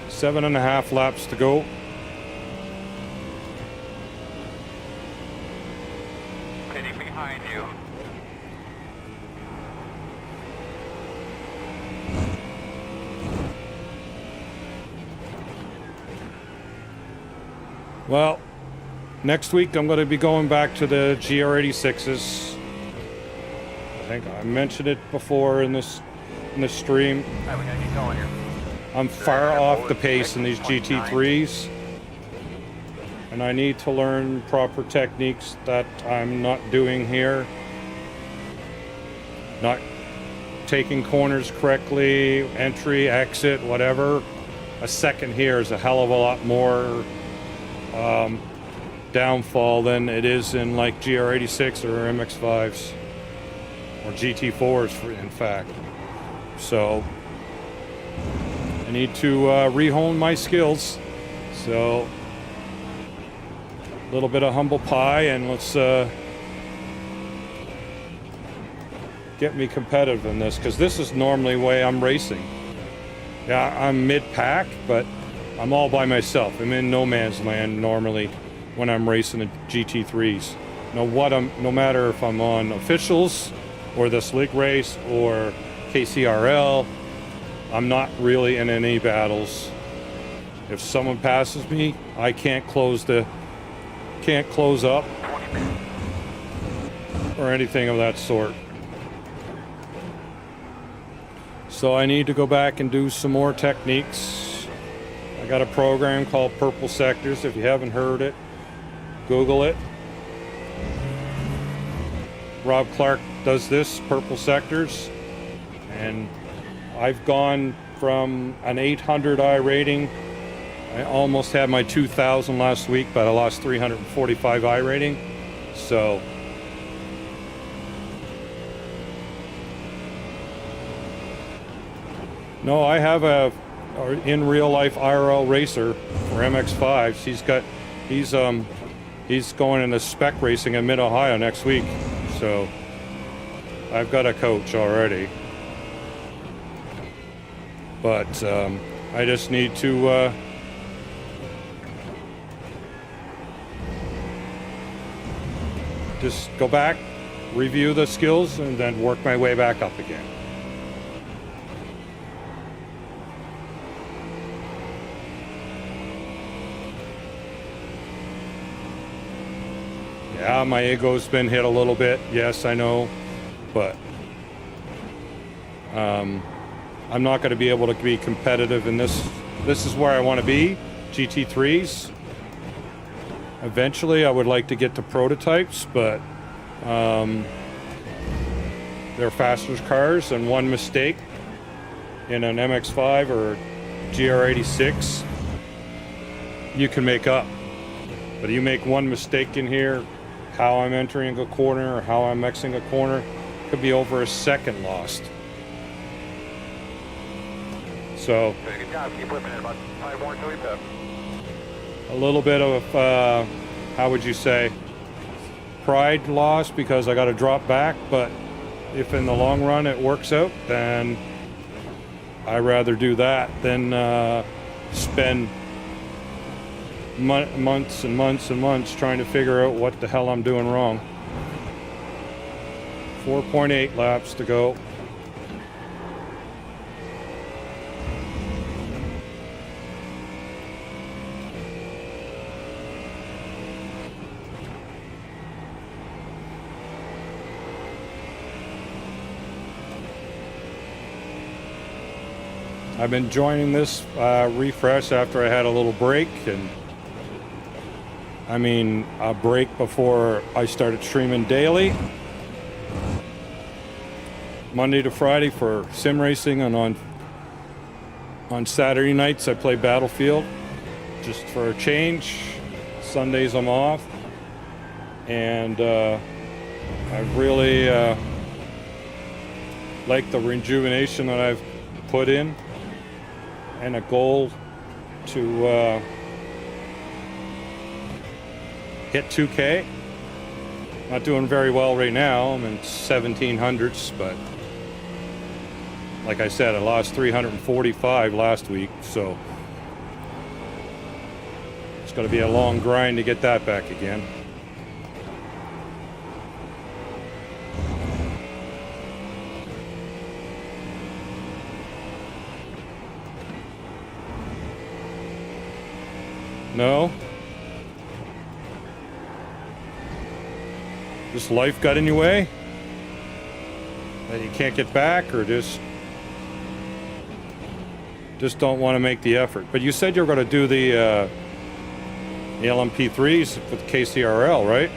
7.5 laps to go. Pitting behind you. Well, next week I'm going to be going back to the GR86s. I think I mentioned it before in this stream. All right, we gotta get going here. I'm far off the pace in these GT3s, and I need to learn proper techniques that I'm not doing here. Not taking corners correctly, entry, exit, whatever. A second here is a hell of a lot more downfall than it is in like GR86 or MX-5s or GT4s, in fact. So I need to rehone my skills. So a little bit of humble pie, and let's get me competitive in this, because this is normally the way I'm racing. Yeah, I'm mid-pack, but I'm all by myself. I'm in no man's land normally when I'm racing the GT3s. No matter if I'm on officials or this league race or KCRL, I'm not really in any battles. If someone passes me, I can't close up or anything of that sort. So I need to go back and do some more techniques. I got a program called Purple Sectors. If you haven't heard it, Google it. Rob Clark does this, Purple Sectors, and I've gone from an 800 I rating. I almost had my 2000 last week, but I lost 345 I rating. So no, I have a in real life IRL racer for MX5s. He's going into spec racing in Mid-Ohio next week. So I've got a coach already. But I just need to just go back, review the skills, and then work my way back up again. Yeah, my ego's been hit a little bit. Yes, I know, but I'm not going to be able to be competitive in this. This is where I want to be, GT3s. Eventually, I would like to get to prototypes, but they're faster cars, and one mistake in an MX-5 or GR86, you can make up. But you make one mistake in here, how I'm entering a corner or how I'm exiting a corner, could be over a second lost. So Good job. Keep whipping it. About 5 more until we pit. a little bit of, how would you say, pride loss because I got to drop back. But if in the long run it works out, then I'd rather do that than spend months and months and months trying to figure out what the hell I'm doing wrong. 4.8 laps to go. I've been joining this refresh after I had a little break, and I mean a break before I started streaming daily, Monday to Friday for SimRacing, and on Saturday nights I play Battlefield just for a change. Sundays I'm off, and I've really liked the rejuvenation that I've put in, and a goal to hit 2K. Not doing very well right now. I'm in 1700s, but like I said, I lost 345 last week, so it's going to be a long grind to get that back again. No? Just life got in your way? That you can't get back, or just don't want to make the effort? But you said you were going to do the LMP3s with KCRL, right?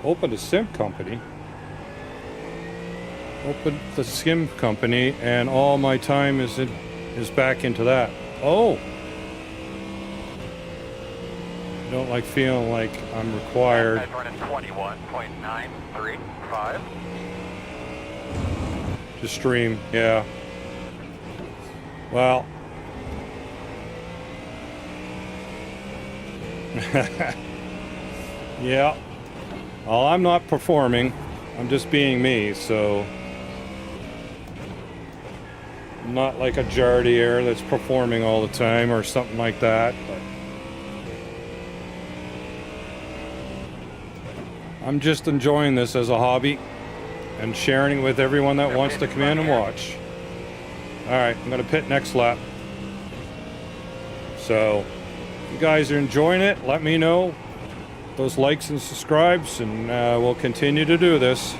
Opened a sim company. opened the sim company, and all my time is back into that. Oh, I don't like feeling like I'm required. Guys running 21.935. To stream, yeah. Well. Yeah. Well, I'm not performing. I'm just being me, so. I'm not like a Jardier that's performing all the time or something like that, but. I'm just enjoying this as a hobby and sharing it with everyone that wants to come in and watch. Alright, I'm going to pit next lap. So, if you guys are enjoying it, let me know. Those likes and subscribes, and we'll continue to do this.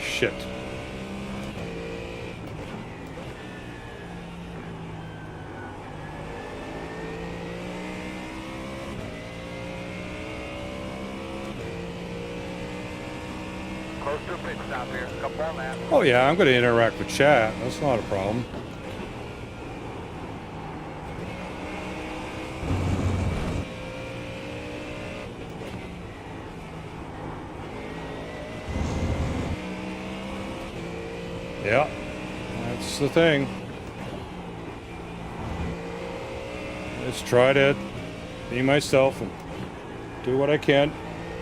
Shit. Close to a pit stop here. Couple more laps. Oh yeah, I'm going to interact with chat. That's not a problem. Yeah, that's the thing. Just try to be myself and do what I can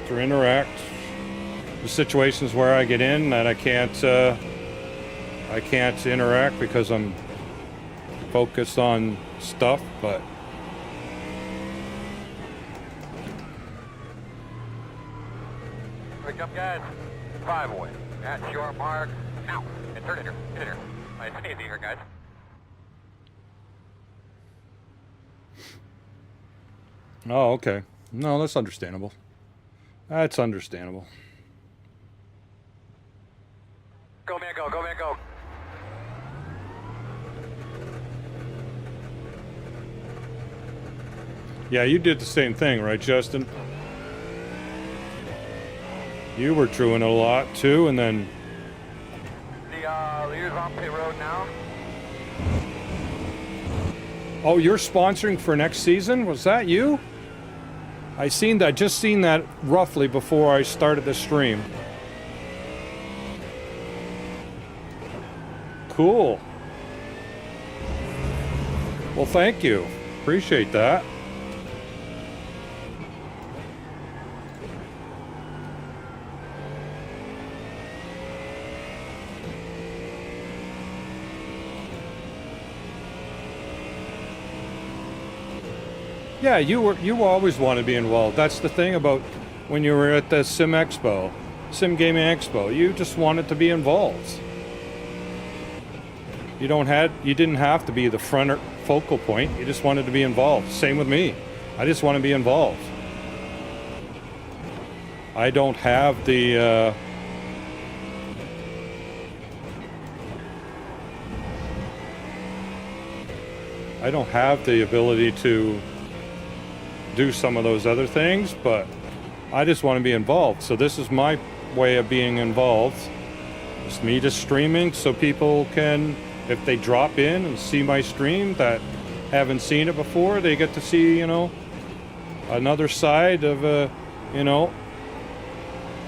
to interact. The situations where I get in that I can't interact because I'm focused on stuff, but Quick jump, guys. 5 away. At your mark. Now. And turn it here. Get in here. Nice and easy here, guys. oh, okay. No, that's understandable. That's understandable. Go, man, go. Go, man, go. Yeah, you did the same thing, right, Justin? You were truing it a lot too, and then The leader's on pit road now. oh, you're sponsoring for next season? Was that you? I just seen that roughly before I started the stream. Cool. Well, thank you. Appreciate that. Yeah, you always want to be involved. That's the thing about when you were at the Sim Gaming Expo. You just wanted to be involved. You didn't have to be the front or focal point. You just wanted to be involved. Same with me. I just want to be involved. I don't have the ability to do some of those other things, but I just want to be involved. So this is my way of being involved. It's me just streaming so people can, if they drop in and see my stream that haven't seen it before, they get to see, another side of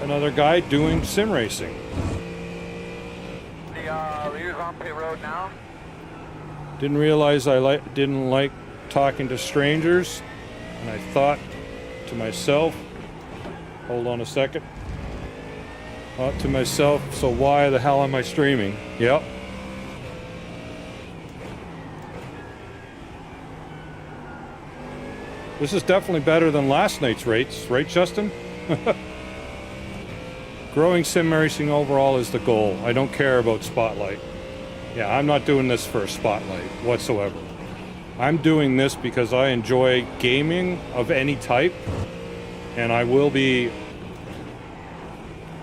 another guy doing sim racing. The leader's on pit road now. Didn't realize I didn't like talking to strangers, and I thought to myself, hold on a second. Thought to myself, so why the hell am I streaming? Yep. This is definitely better than last night's race, right, Justin? Growing sim racing overall is the goal. I don't care about spotlight. Yeah, I'm not doing this for a spotlight whatsoever. I'm doing this because I enjoy gaming of any type, and I will be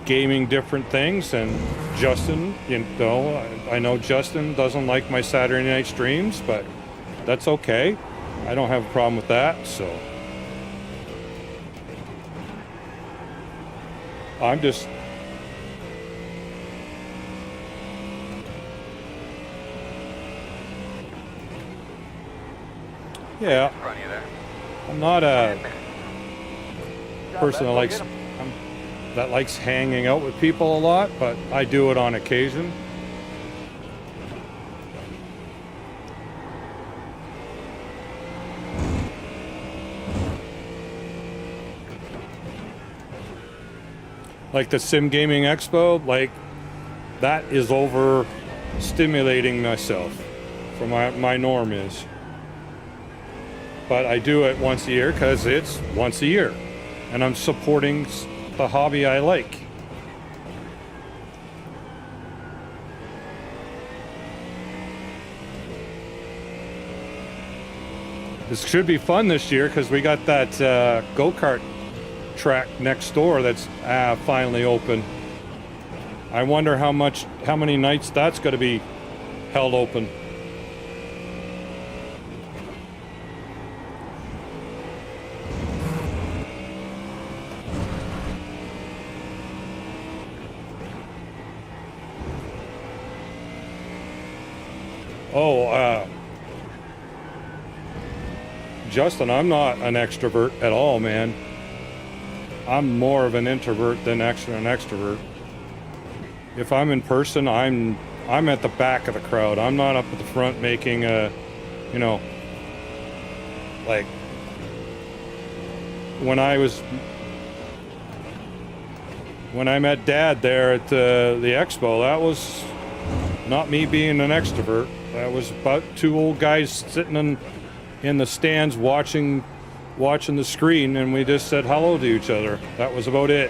gaming different things. And Justin, you know, I know Justin doesn't like my Saturday night streams, but that's okay. I don't have a problem with that, so I'm just yeah. In front of you there. I'm not a person that likes hanging out with people a lot, but I do it on occasion. Like the Sim Gaming Expo, like that is over stimulating myself for my norm is. But I do it once a year because it's once a year and I'm supporting the hobby I like. This should be fun this year because we got that go-kart track next door that's finally open. I wonder how many nights that's going to be held open. Oh, Justin, I'm not an extrovert at all, man. I'm more of an introvert than an extrovert. If I'm in person, I'm at the back of the crowd. I'm not up at the front making a, you know, like when I met Dad there at the expo, that was not me being an extrovert. That was about two old guys sitting in the stands watching the screen, and we just said hello to each other. That was about it.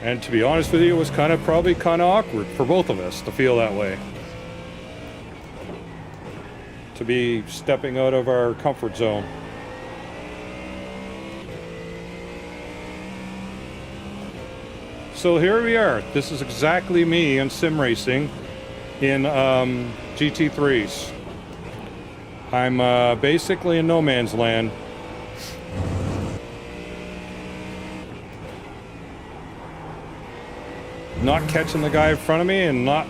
And to be honest with you, it was probably kind of awkward for both of us to feel that way. To be stepping out of our comfort zone. So here we are. This is exactly me in SimRacing in GT3s. I'm basically in no man's land. Not catching the guy in front of me and not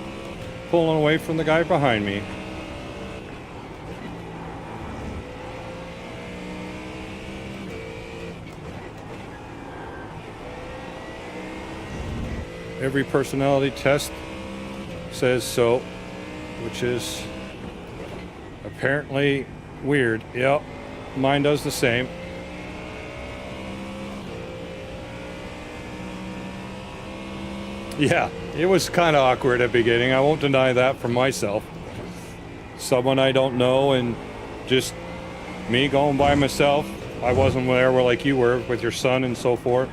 pulling away from the guy behind me. Every personality test says so, which is apparently weird. Yep, mine does the same. Yeah, it was kind of awkward at the beginning. I won't deny that for myself. Someone I don't know and just me going by myself. I wasn't there where like you were with your son and so forth.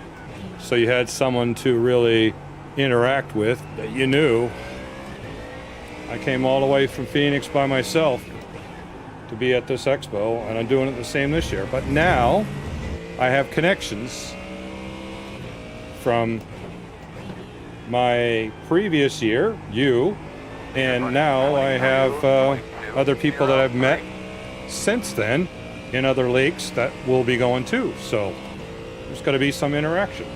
So you had someone to really interact with that you knew. I came all the way from Phoenix by myself to be at this expo, and I'm doing it the same this year. But now I have connections from my previous year, you, and now I have other people that I've met since then in other leagues that will be going too. So there's got to be some interaction.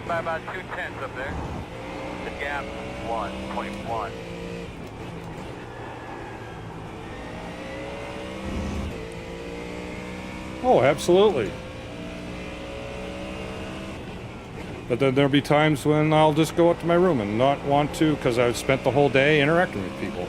By about 2/10 up there. The gap 1.1. Oh, absolutely. But then there'll be times when I'll just go up to my room and not want to because I've spent the whole day interacting with people.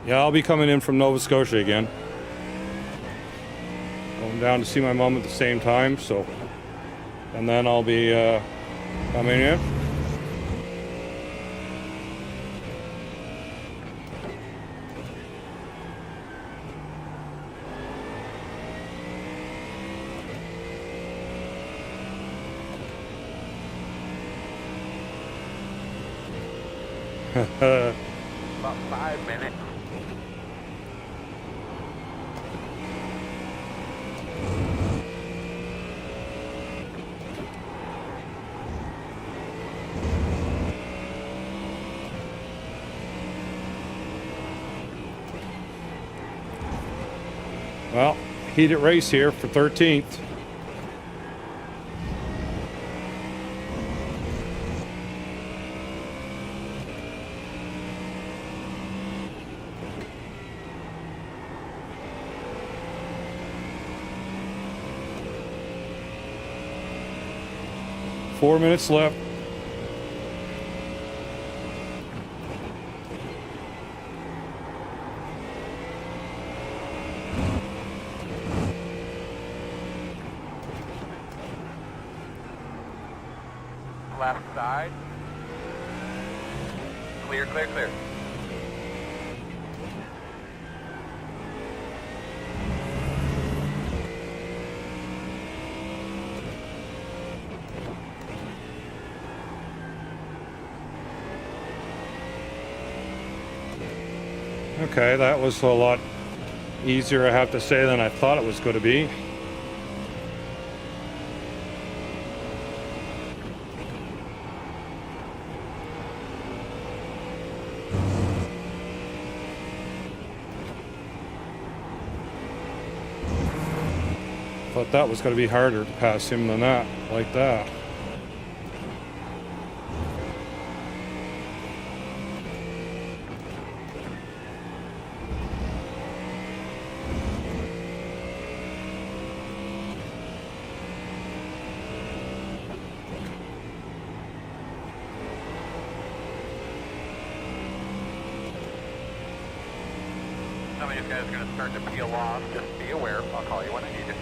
Yeah, I'll be coming in from Nova Scotia again. down to see my mom at the same time, so, and then I'll be coming in. About 5 minutes. Well, heated race here for 13th. Four minutes left. Left side. Clear, clear, clear. Okay, that was a lot easier, I have to say, than I thought it was going to be. Thought that was going to be harder to pass him than that, like that. Some of these guys are going to start to peel off. Just be aware. I'll call you when I need you.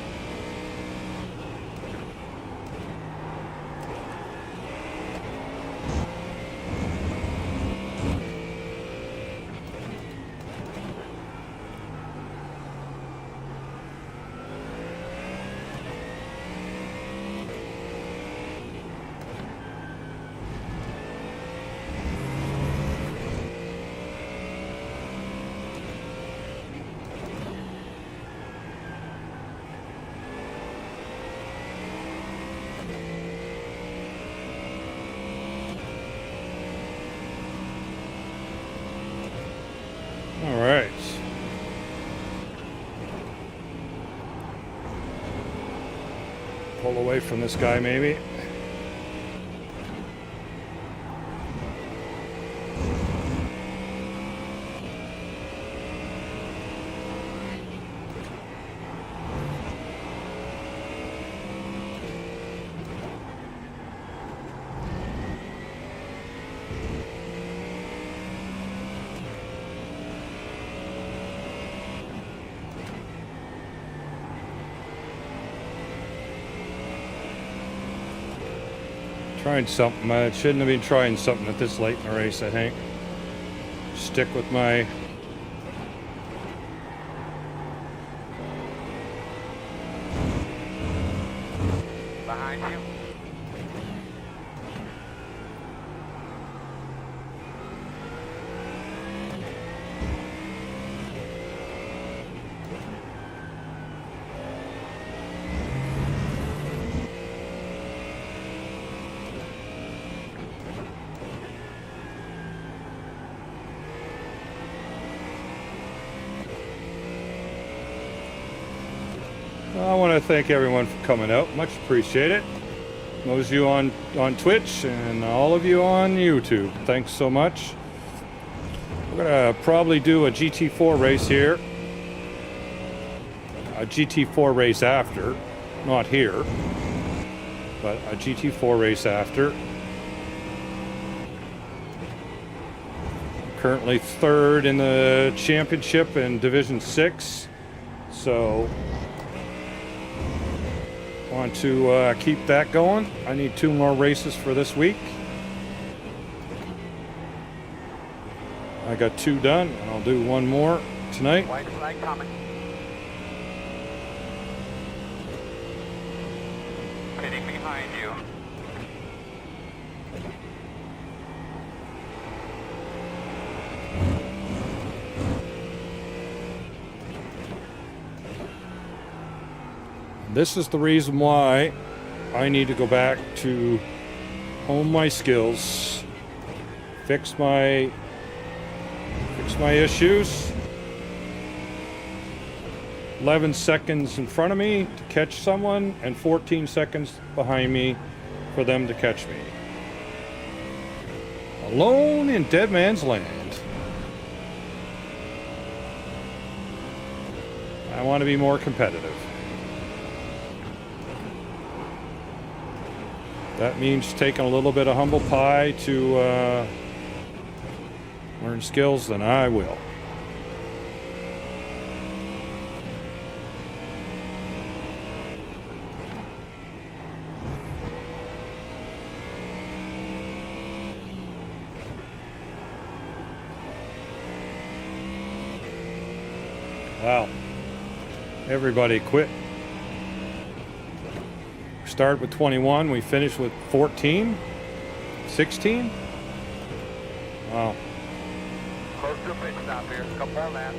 All right. Pull away from this guy, maybe. Trying something. I shouldn't have been trying something at this late in the race, I think. Stick with my... Behind you. I want to thank everyone for coming out. Much appreciated. Those of you on Twitch and all of you on YouTube. Thanks so much. We're going to probably do a GT4 race here. A GT4 race after. Not here. But a GT4 race after. Currently third in the championship in Division 6. So... Want to keep that going. I need 2 more races for this week. I got 2 done. I'll do 1 more tonight. White flag coming. Pitting behind you. This is the reason why I need to go back to hone my skills, fix my issues. 11 seconds in front of me to catch someone and 14 seconds behind me for them to catch me. Alone in dead man's land. I want to be more competitive. That means taking a little bit of humble pie to learn skills, then I will. Wow. Everybody quit. Start with 21, we finish with 14, 16. Wow. Close to a pit stop here. Couple more laps.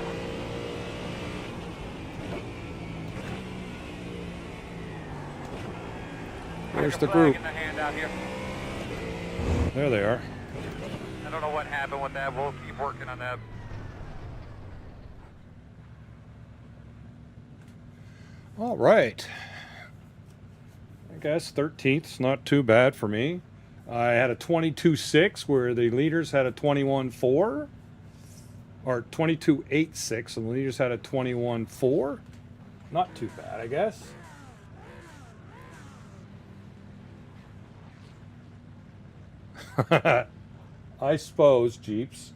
There's the group. In the hand out here. There they are. I don't know what happened with that. We'll keep working on that. All right. I guess 13th's not too bad for me. I had a 22.6 where the leaders had a 21.4. Or 22.86 and the leaders had a 21.4. Not too bad, I guess. I suppose, Jeeps.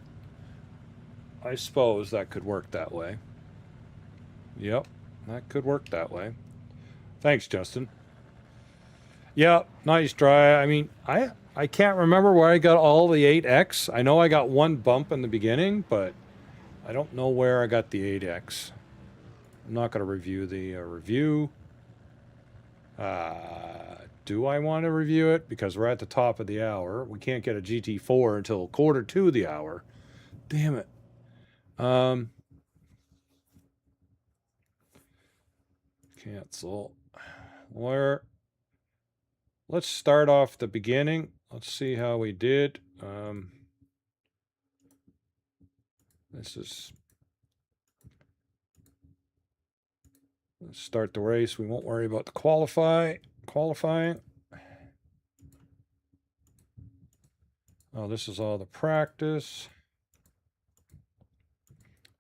I suppose that could work that way. Yep, that could work that way. Thanks, Justin. Yeah, nice try. I mean, I can't remember where I got all the 8X. I know I got 1 bump in the beginning, but I don't know where I got the 8X. I'm not going to review the review. Do I want to review it? Because we're at the top of the hour. We can't get a GT4 until 1:45 the hour. Damn it. Cancel. Where? Let's start off the beginning. Let's see how we did. This is... Let's start the race. We won't worry about the qualifying. Oh, this is all the practice.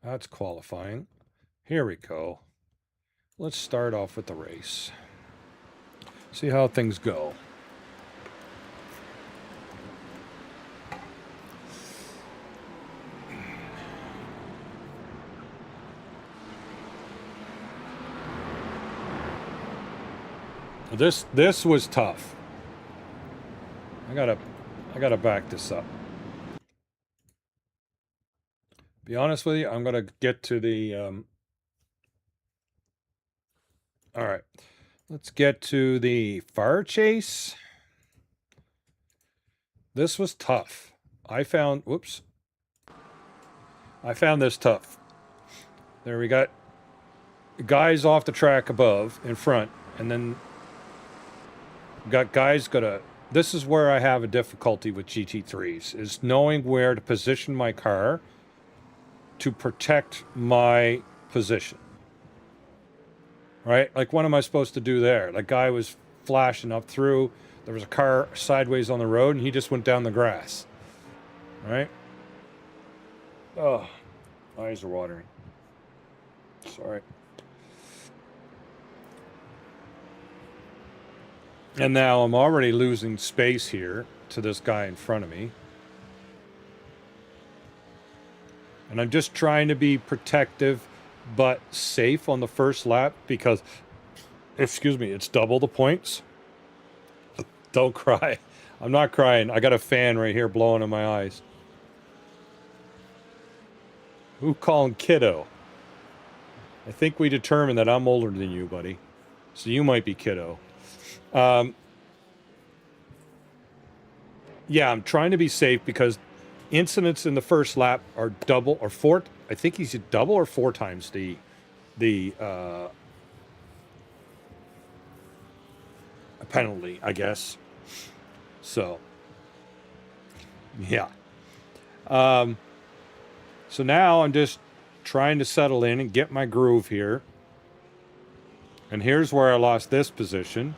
That's qualifying. Here we go. Let's start off with the race. See how things go. This was tough. I gotta back this up. Be honest with you, I'm gonna get to the all right. Let's get to the fire chase. This was tough. I found this tough. There we got guys off the track above in front, and then got guys this is where I have a difficulty with GT3s, is knowing where to position my car to protect my position. Right? Like, what am I supposed to do there? That guy was flashing up through. There was a car sideways on the road, and he just went down the grass. Right? Oh, eyes are watering. Sorry. And now I'm already losing space here to this guy in front of me. And I'm just trying to be protective but safe on the first lap, because Excuse me, it's double the points. Don't cry. I'm not crying. I got a fan right here blowing in my eyes. Who calling kiddo? I think we determined that I'm older than you, buddy. So you might be kiddo. Yeah, I'm trying to be safe because incidents in the first lap are double or four. I think he's double or four times the penalty, I guess. So, yeah. So now I'm just trying to settle in and get my groove here. And here's where I lost this position.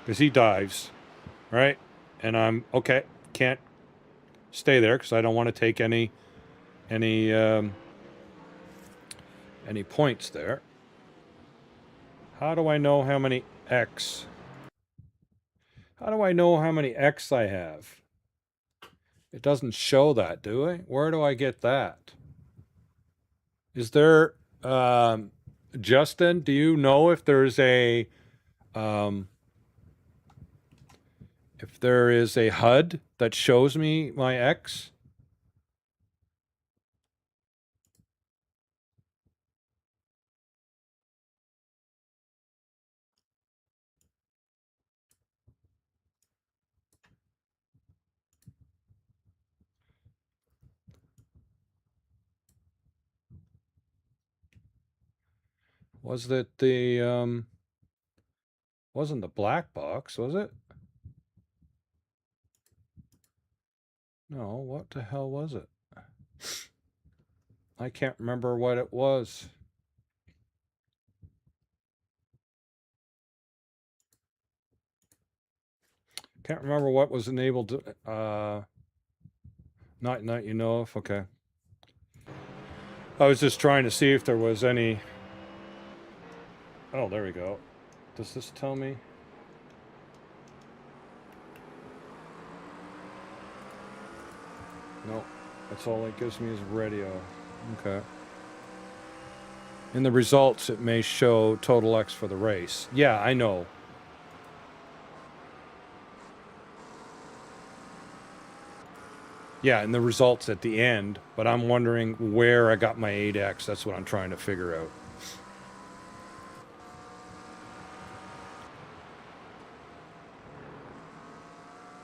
Because he dives, right? And I'm, okay, can't stay there because I don't want to take any points there. How do I know how many X? How do I know how many X I have? It doesn't show that, do I? Where do I get that? Is there, Justin, do you know if there's a, if there is a HUD that shows me my X? Was that the, wasn't the black box, was it? No, what the hell was it? I can't remember what it was. Can't remember what was enabled to, not you know of, okay. I was just trying to see if there was any. Oh, there we go. Does this tell me? Nope. That's all it gives me is radio. Okay. In the results, it may show total X for the race. Yeah, I know. Yeah, and the results at the end, but I'm wondering where I got my 8X. That's what I'm trying to figure out.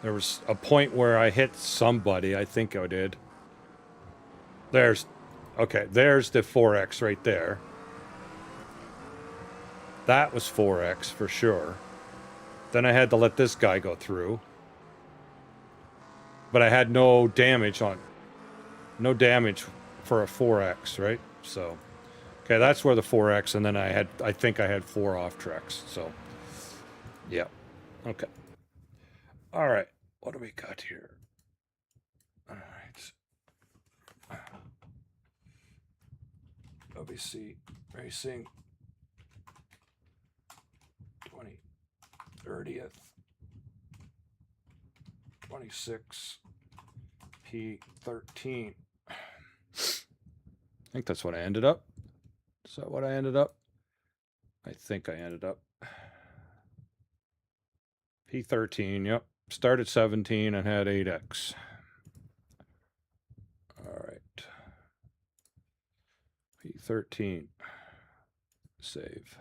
There was a point where I hit somebody. I think I did. There's, okay, there's the 4X right there. That was 4X for sure. Then I had to let this guy go through. But I had no damage on, no damage for a 4X, right? So, okay, that's where the 4X, and then I think I had 4 off tracks. So, yeah, okay. All right, what do we got here? All right. WCRL 30th. 26 P13. I think that's what I ended up. Is that what I ended up? I think I ended up P13. Yep. Started 17 and had 8X. All right. P13. Save.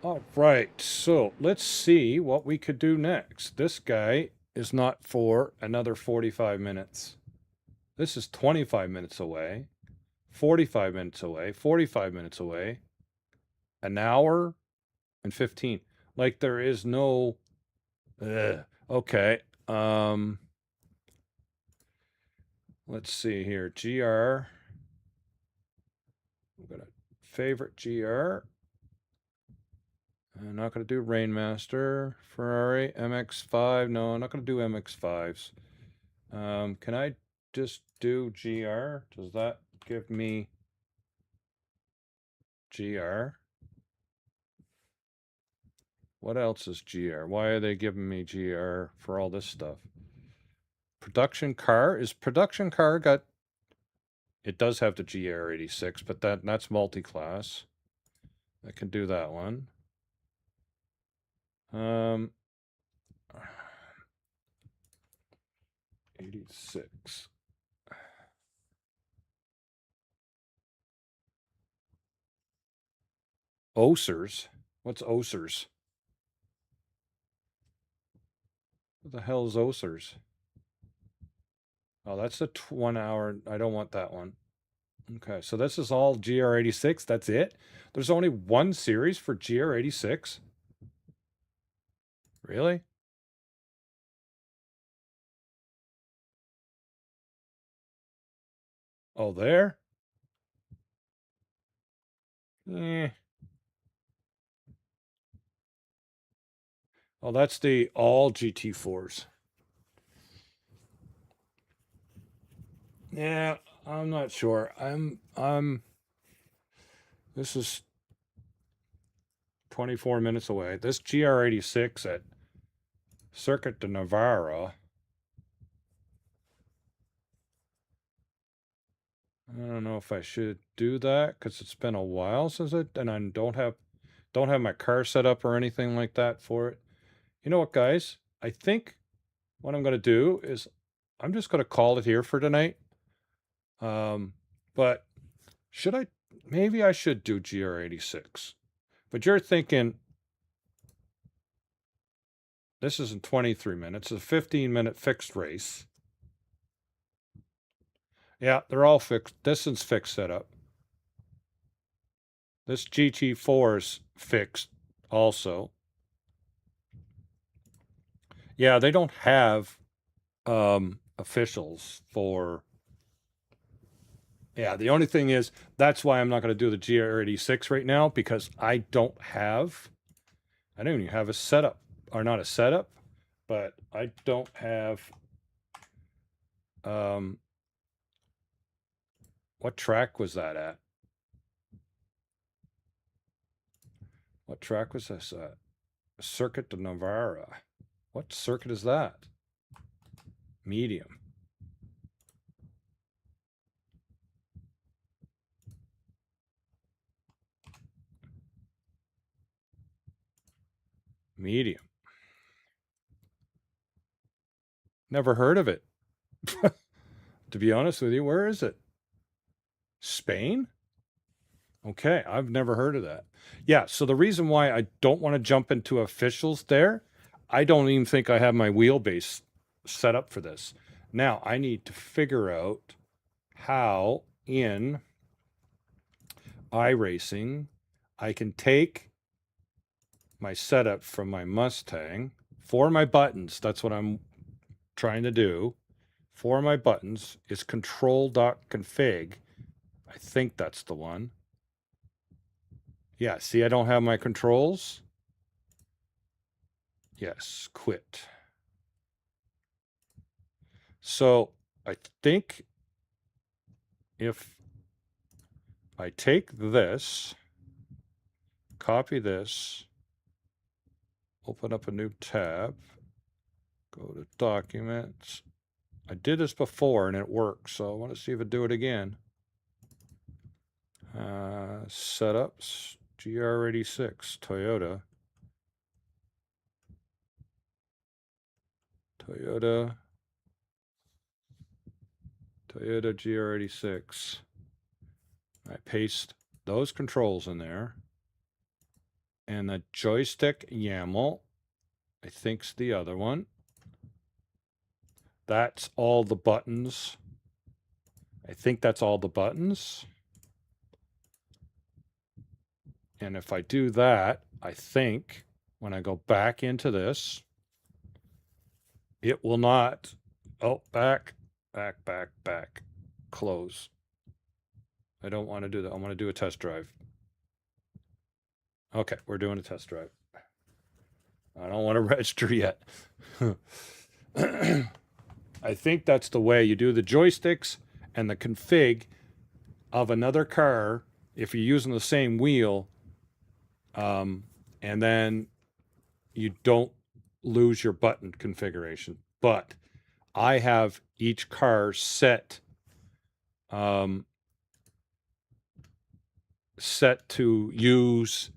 All right. So let's see what we could do next. This guy is not for another 45 minutes. This is 25 minutes away, 45 minutes away, 45 minutes away, an hour and 15. Like there is no, okay. Let's see here. GR. I'm going to favorite GR. I'm not going to do Rainmaster, Ferrari, MX5. No, I'm not going to do MX5s. Can I just do GR? Does that give me GR? What else is GR? Why are they giving me GR for all this stuff? Production car? Is production car got... It does have the GR86, but that's multi-class. I can do that one. 86. Osers? What's Osers? What the hell is Osers? Oh, that's a 1 hour. I don't want that one. Okay, so this is all GR86. That's it? There's only one series for GR86? Really? Oh, there? Eh. Oh, that's the all GT4s. Yeah, I'm not sure. This is 24 minutes away. This GR86 at Circuit de Navarra. I don't know if I should do that because it's been a while since and I don't have my car set up or anything like that for it. You know what, guys? I think what I'm going to do is I'm just going to call it here for tonight. But maybe I should do GR86. But you're thinking this isn't 23 minutes, it's a 15-minute fixed race. Yeah, they're all fixed. This one's fixed setup. This GT4 is fixed also. Yeah, they don't have officials for... Yeah, the only thing is, that's why I'm not going to do the GR86 right now, because I don't even have a setup, or not a setup, but I don't have... what track was that at? What track was this at? Circuit de Navarra. What circuit is that? Medium. Medium. Never heard of it. To be honest with you, where is it? Spain? Okay, I've never heard of that. Yeah, so the reason why I don't want to jump into officials there, I don't even think I have my wheelbase set up for this. Now, I need to figure out how in iRacing I can take my setup from my Mustang for my buttons. That's what I'm trying to do. For my buttons is control.config. I think that's the one. Yeah, see, I don't have my controls. Yes, quit. So I think if I take this, copy this, open up a new tab, go to documents. I did this before and it worked, so I want to see if I do it again. Setups, GR86, Toyota GR86. I paste those controls in there. And the joystick YAML, I think's the other one. That's all the buttons. I think that's all the buttons. And if I do that, I think when I go back into this, it will not... Oh, back, close. I don't want to do that. I want to do a test drive. Okay, we're doing a test drive. I don't want to register yet. I think that's the way you do the joysticks and the config of another car if you're using the same wheel, and then you don't lose your button configuration. But I have each car set set to use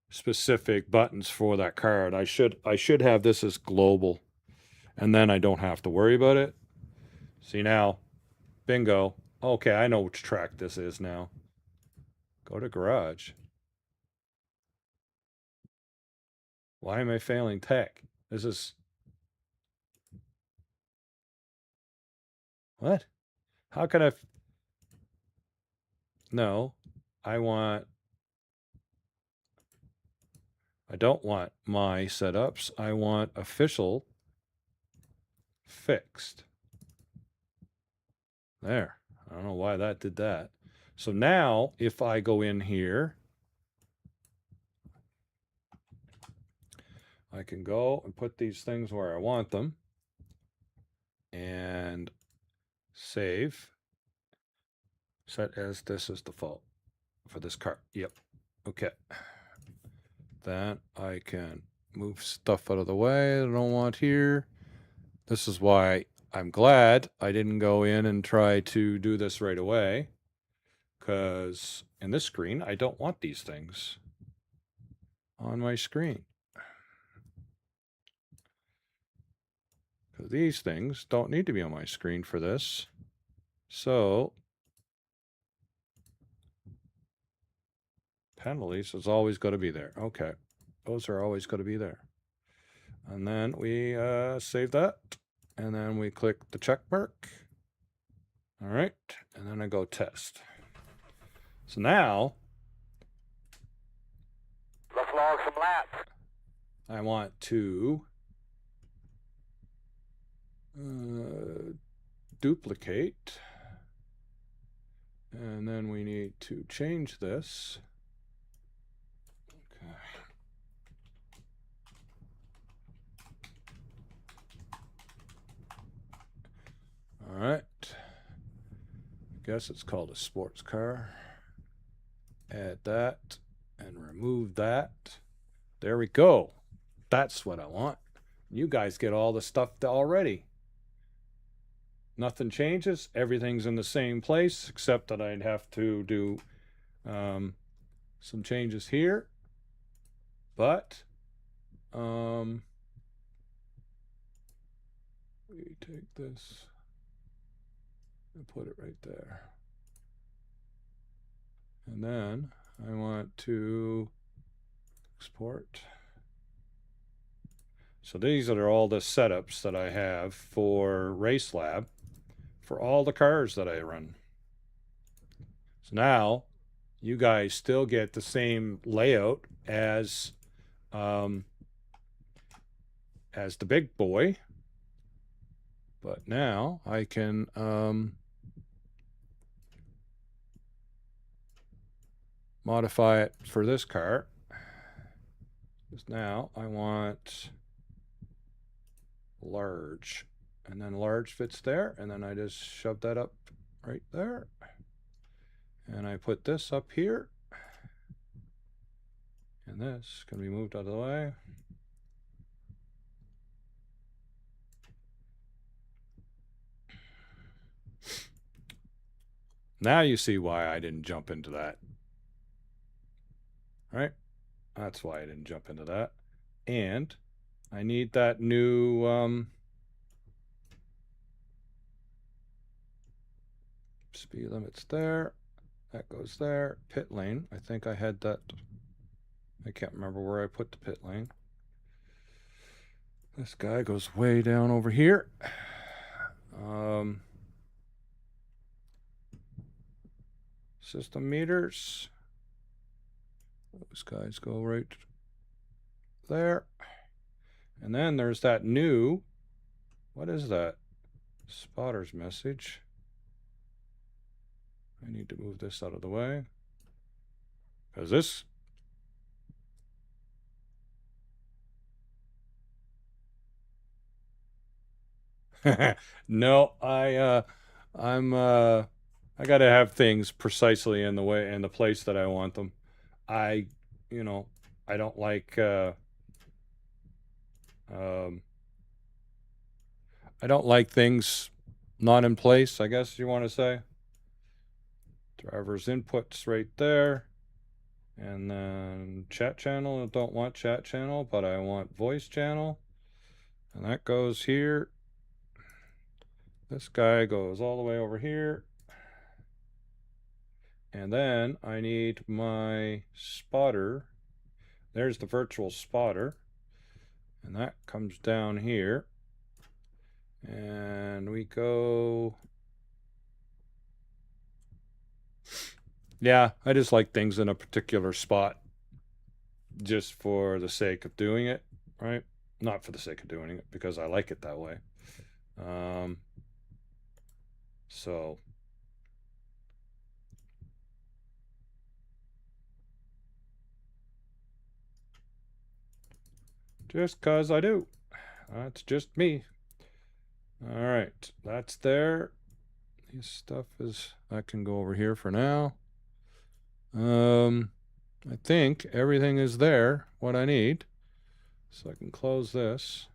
specific buttons for that card. I should have this as global, and then I don't have to worry about it. See now, bingo. Okay, I know which track this is now. Go to garage. Why am I failing tech? This is... What? How can I... No, I don't want my setups. I want official fixed. There. I don't know why that did that. So now, if I go in here, I can go and put these things where I want them and save. Set as this is default for this car. Yep. Okay. Then I can move stuff out of the way I don't want here. This is why I'm glad I didn't go in and try to do this right away, because in this screen, I don't want these things on my screen. Because these things don't need to be on my screen for this. So penalties is always going to be there. Okay. Those are always going to be there. And then we save that. And then we click the check mark. All right. And then I go test. So now Let's log some laps. I want to duplicate. And then we need to change this. Okay. All right. I guess it's called a sports car. Add that and remove that. There we go. That's what I want. You guys get all the stuff already. Nothing changes. Everything's in the same place, except that I'd have to do some changes here. But we take this and put it right there. And then I want to export. So these are all the setups that I have for RaceLab for all the cars that I run. So now you guys still get the same layout as the big boy, but now I can modify it for this car. Because now I want large, and then large fits there, and then I just shove that up right there, and I put this up here, and this can be moved out of the way. Now you see why I didn't jump into that. Right? That's why I didn't jump into that. And I need that new speed limits there. That goes there. Pit lane. I think I had that. I can't remember where I put the pit lane. This guy goes way down over here. System meters. Those guys go right there. And then there's that new, what is that? Spotter's message. I need to move this out of the way. Because this... No, I gotta have things precisely in the way, in the place that I want them. I don't like I don't like things not in place, I guess you want to say. Driver's inputs right there. And then chat channel. I don't want chat channel, but I want voice channel. And that goes here. This guy goes all the way over here. And then I need my spotter. There's the virtual spotter. And that comes down here. And we go... Yeah, I just like things in a particular spot just for the sake of doing it, right? Not for the sake of doing it, because I like it that way. So just cause I do. That's just me. All right, that's there. This stuff is, I can go over here for now. I think everything is there, what I need. So I can close this.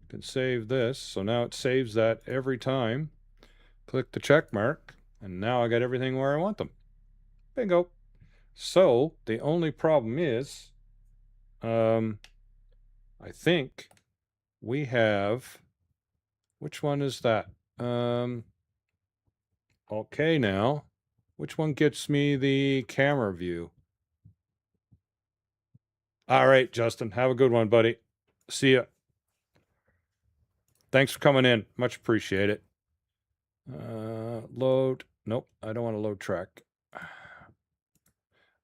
I can save this. So now it saves that every time. Click the check mark, and now I got everything where I want them. Bingo. So the only problem is, I think we have, which one is that? Okay, now, which one gets me the camera view? All right, Justin, have a good one, buddy. See ya. Thanks for coming in. Much appreciate it. Load. Nope, I don't want to load track. I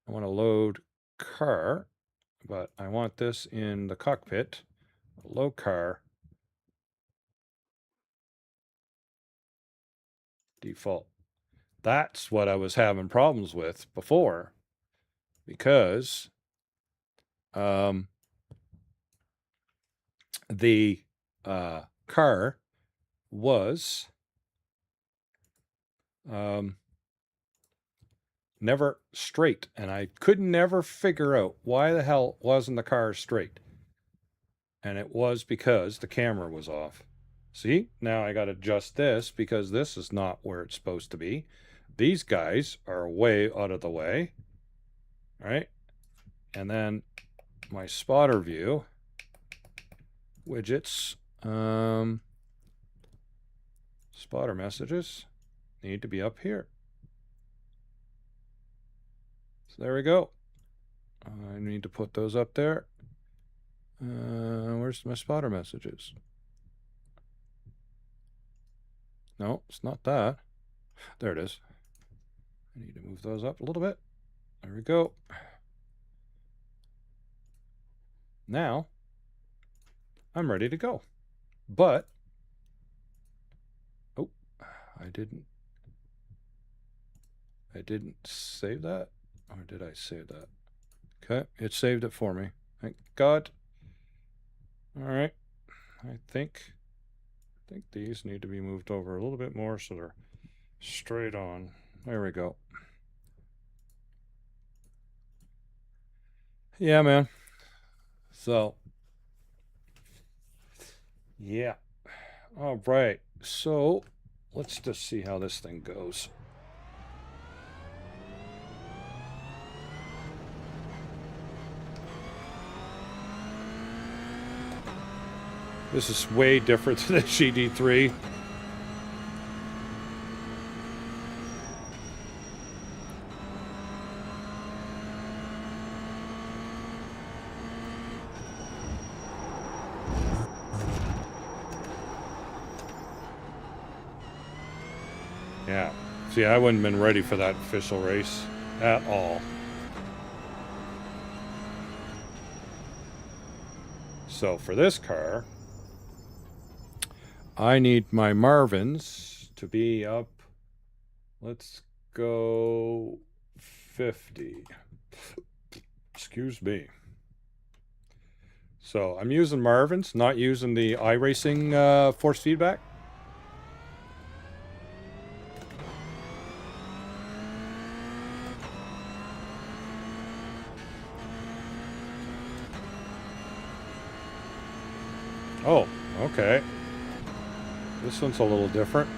want to load car, but I want this in the cockpit. Load car. Default. That's what I was having problems with before, because the car was never straight, and I could never figure out why the hell wasn't the car straight. And it was because the camera was off. See, now I got to adjust this because this is not where it's supposed to be. These guys are way out of the way, right? And then my spotter view widgets, spotter messages need to be up here. So there we go. I need to put those up there. Where's my spotter messages? No, it's not that. There it is. I need to move those up a little bit. There we go. Now, I'm ready to go. But, oh, I didn't save that. Or did I save that? Okay, it saved it for me. Thank God. All right. I think these need to be moved over a little bit more so they're straight on. There we go. Yeah, man. So, yeah. All right. So, let's just see how this thing goes. This is way different than the GT3. Yeah. See, I wouldn't have been ready for that official race at all. So for this car, I need my Marvins to be up, let's go 50. Excuse me. So I'm using Marvins, not using the iRacing force feedback. Oh, okay. This one's a little different.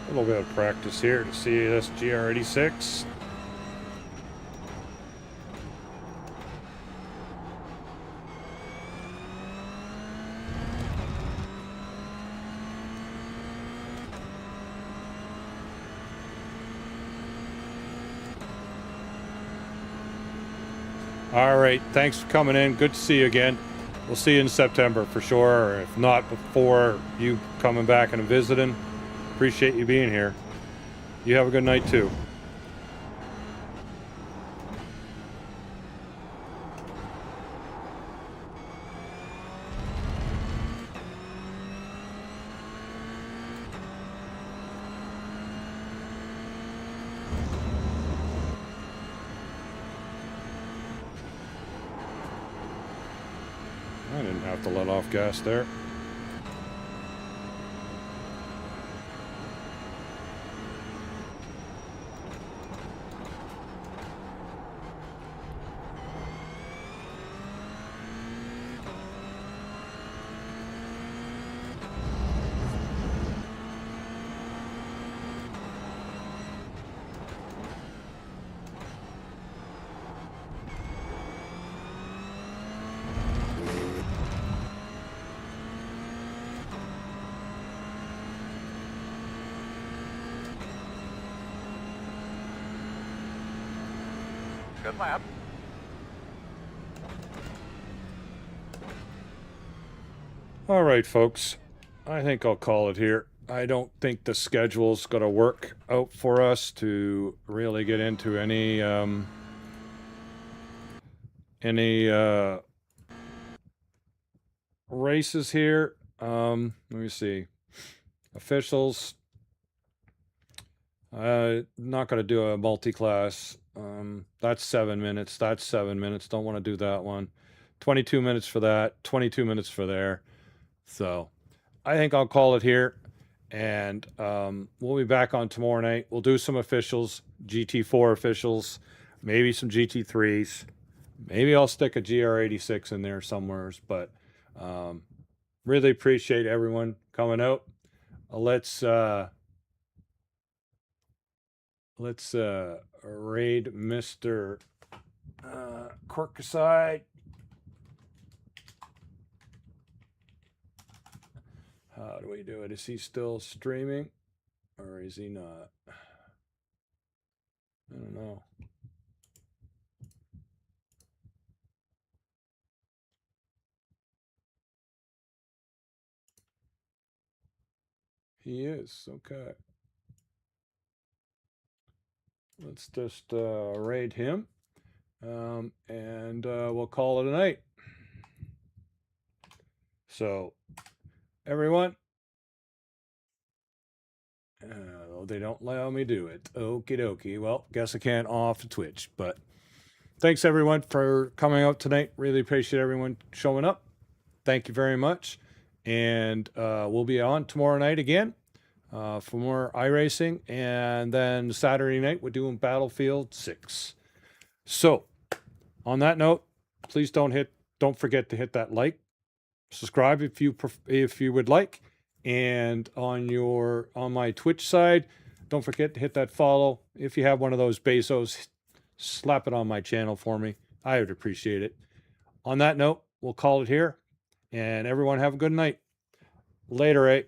A little bit of practice here to see this GR86. All right, thanks for coming in. Good to see you again. We'll see you in September for sure, or if not before, you coming back and visiting. Appreciate you being here. You have a good night too. I didn't have to let off gas there. Good lap. All right, folks. I think I'll call it here. I don't think the schedule's going to work out for us to really get into any races here. Let me see. Officials. Not going to do a multi-class. That's 7 minutes. That's 7 minutes. Don't want to do that one. 22 minutes for that. 22 minutes for there. So I think I'll call it here. And we'll be back on tomorrow night. We'll do some officials, GT4 officials, maybe some GT3s. Maybe I'll stick a GR86 in there somewhere. But really appreciate everyone coming out. Let's raid Mr. Corkaside. How do we do it? Is he still streaming or is he not? I don't know. He is. Okay. Let's just raid him, and we'll call it a night. So, everyone, they don't allow me to do it. Okie dokie. Well, guess I can't off Twitch, but thanks everyone for coming out tonight. Really appreciate everyone showing up. Thank you very much, and we'll be on tomorrow night again. For more iRacing, and then Saturday night we're doing Battlefield 6. So, on that note, please don't forget to hit that like, subscribe if you would like, and on my Twitch side, don't forget to hit that follow. If you have one of those Bezos, slap it on my channel for me. I would appreciate it. On that note, we'll call it here, and everyone have a good night. Later,